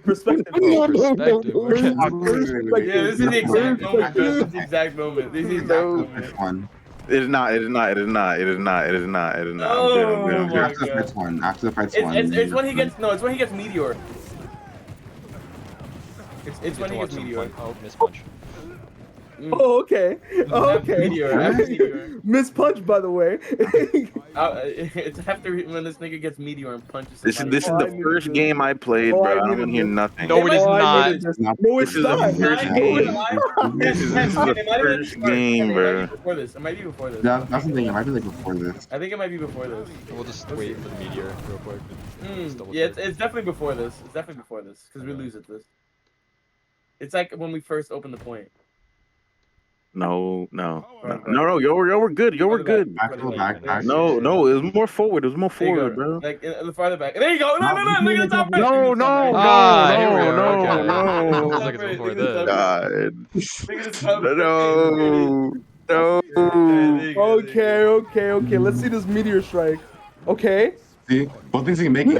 Yeah, this is the exact moment, bro. This is the exact moment. This is the exact moment. It is not. Oh my After the first one. After the first one. It's when he gets It's when he gets meteor. It's when he gets meteor. Oh, miss punch. Oh, okay. Meteor. Miss punch, by the way. It's after when this nigga gets meteor and punches. This is the first game I played, bro. I don't want to hear nothing. No, it is not. No, it's not. This is the first game, bro. It might be before this. That's the thing. It might be like before this. I think it might be before this. We'll just wait for the meteor real quick. Yeah, it's definitely before this. It's definitely before this because we lose at this. It's like when we first opened the point. No. Yo, we're good. Back. No, it was more forward. Bro. Like the farther back. There you go. No. Look at the top. No. Okay. Let's see this meteor strike. Okay. See? Both things he can make it.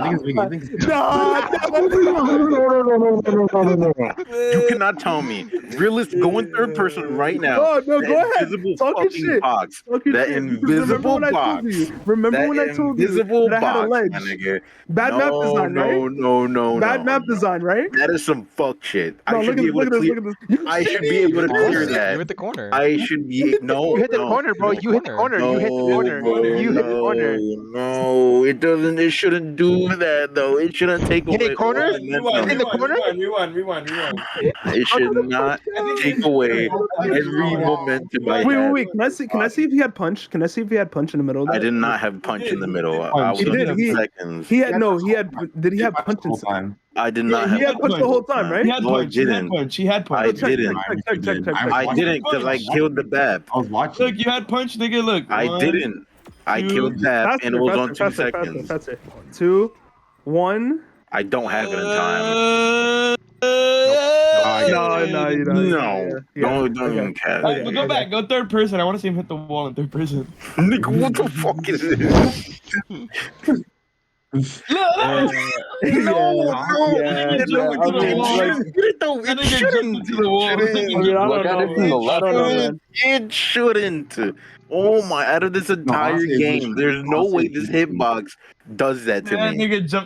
You cannot tell me. Realist, go in third person right now. Oh, no, go ahead. Talking shit. Box. That invisible box. Remember when I told you that I had a ledge? Bad map design, right? No. Bad map design, right? That is some fuck shit. I should be able to clear that. You hit the corner. I should be. No. You hit the corner, bro. You hit the corner. No, it doesn't. It shouldn't do that though. It shouldn't take away. Hit corner. Rewind. It should not take away every momentum. Wait. Can I see if he had punch? Can I see if he had punch in the middle? I did not have punch in the middle. I was seconds. He had. Did he have punch in the time? I did not have. He had punch the whole time, right? He had punch. I didn't because I killed the BAP. I was watching. Look, you had punch, nigga. Look. I didn't. I killed BAP and it was on 2 seconds. Faster. 2, 1. I don't have it in time. No, you don't. No. Don't even catch. But go back. Go third person. I want to see him hit the wall in third person. Nigga, what the fuck is this? No, Yeah, it shouldn't. Look at it from the left. It shouldn't. Oh my! Out of this No, entire honestly, game, there's no way this hitbox does that to me. That nigga jumped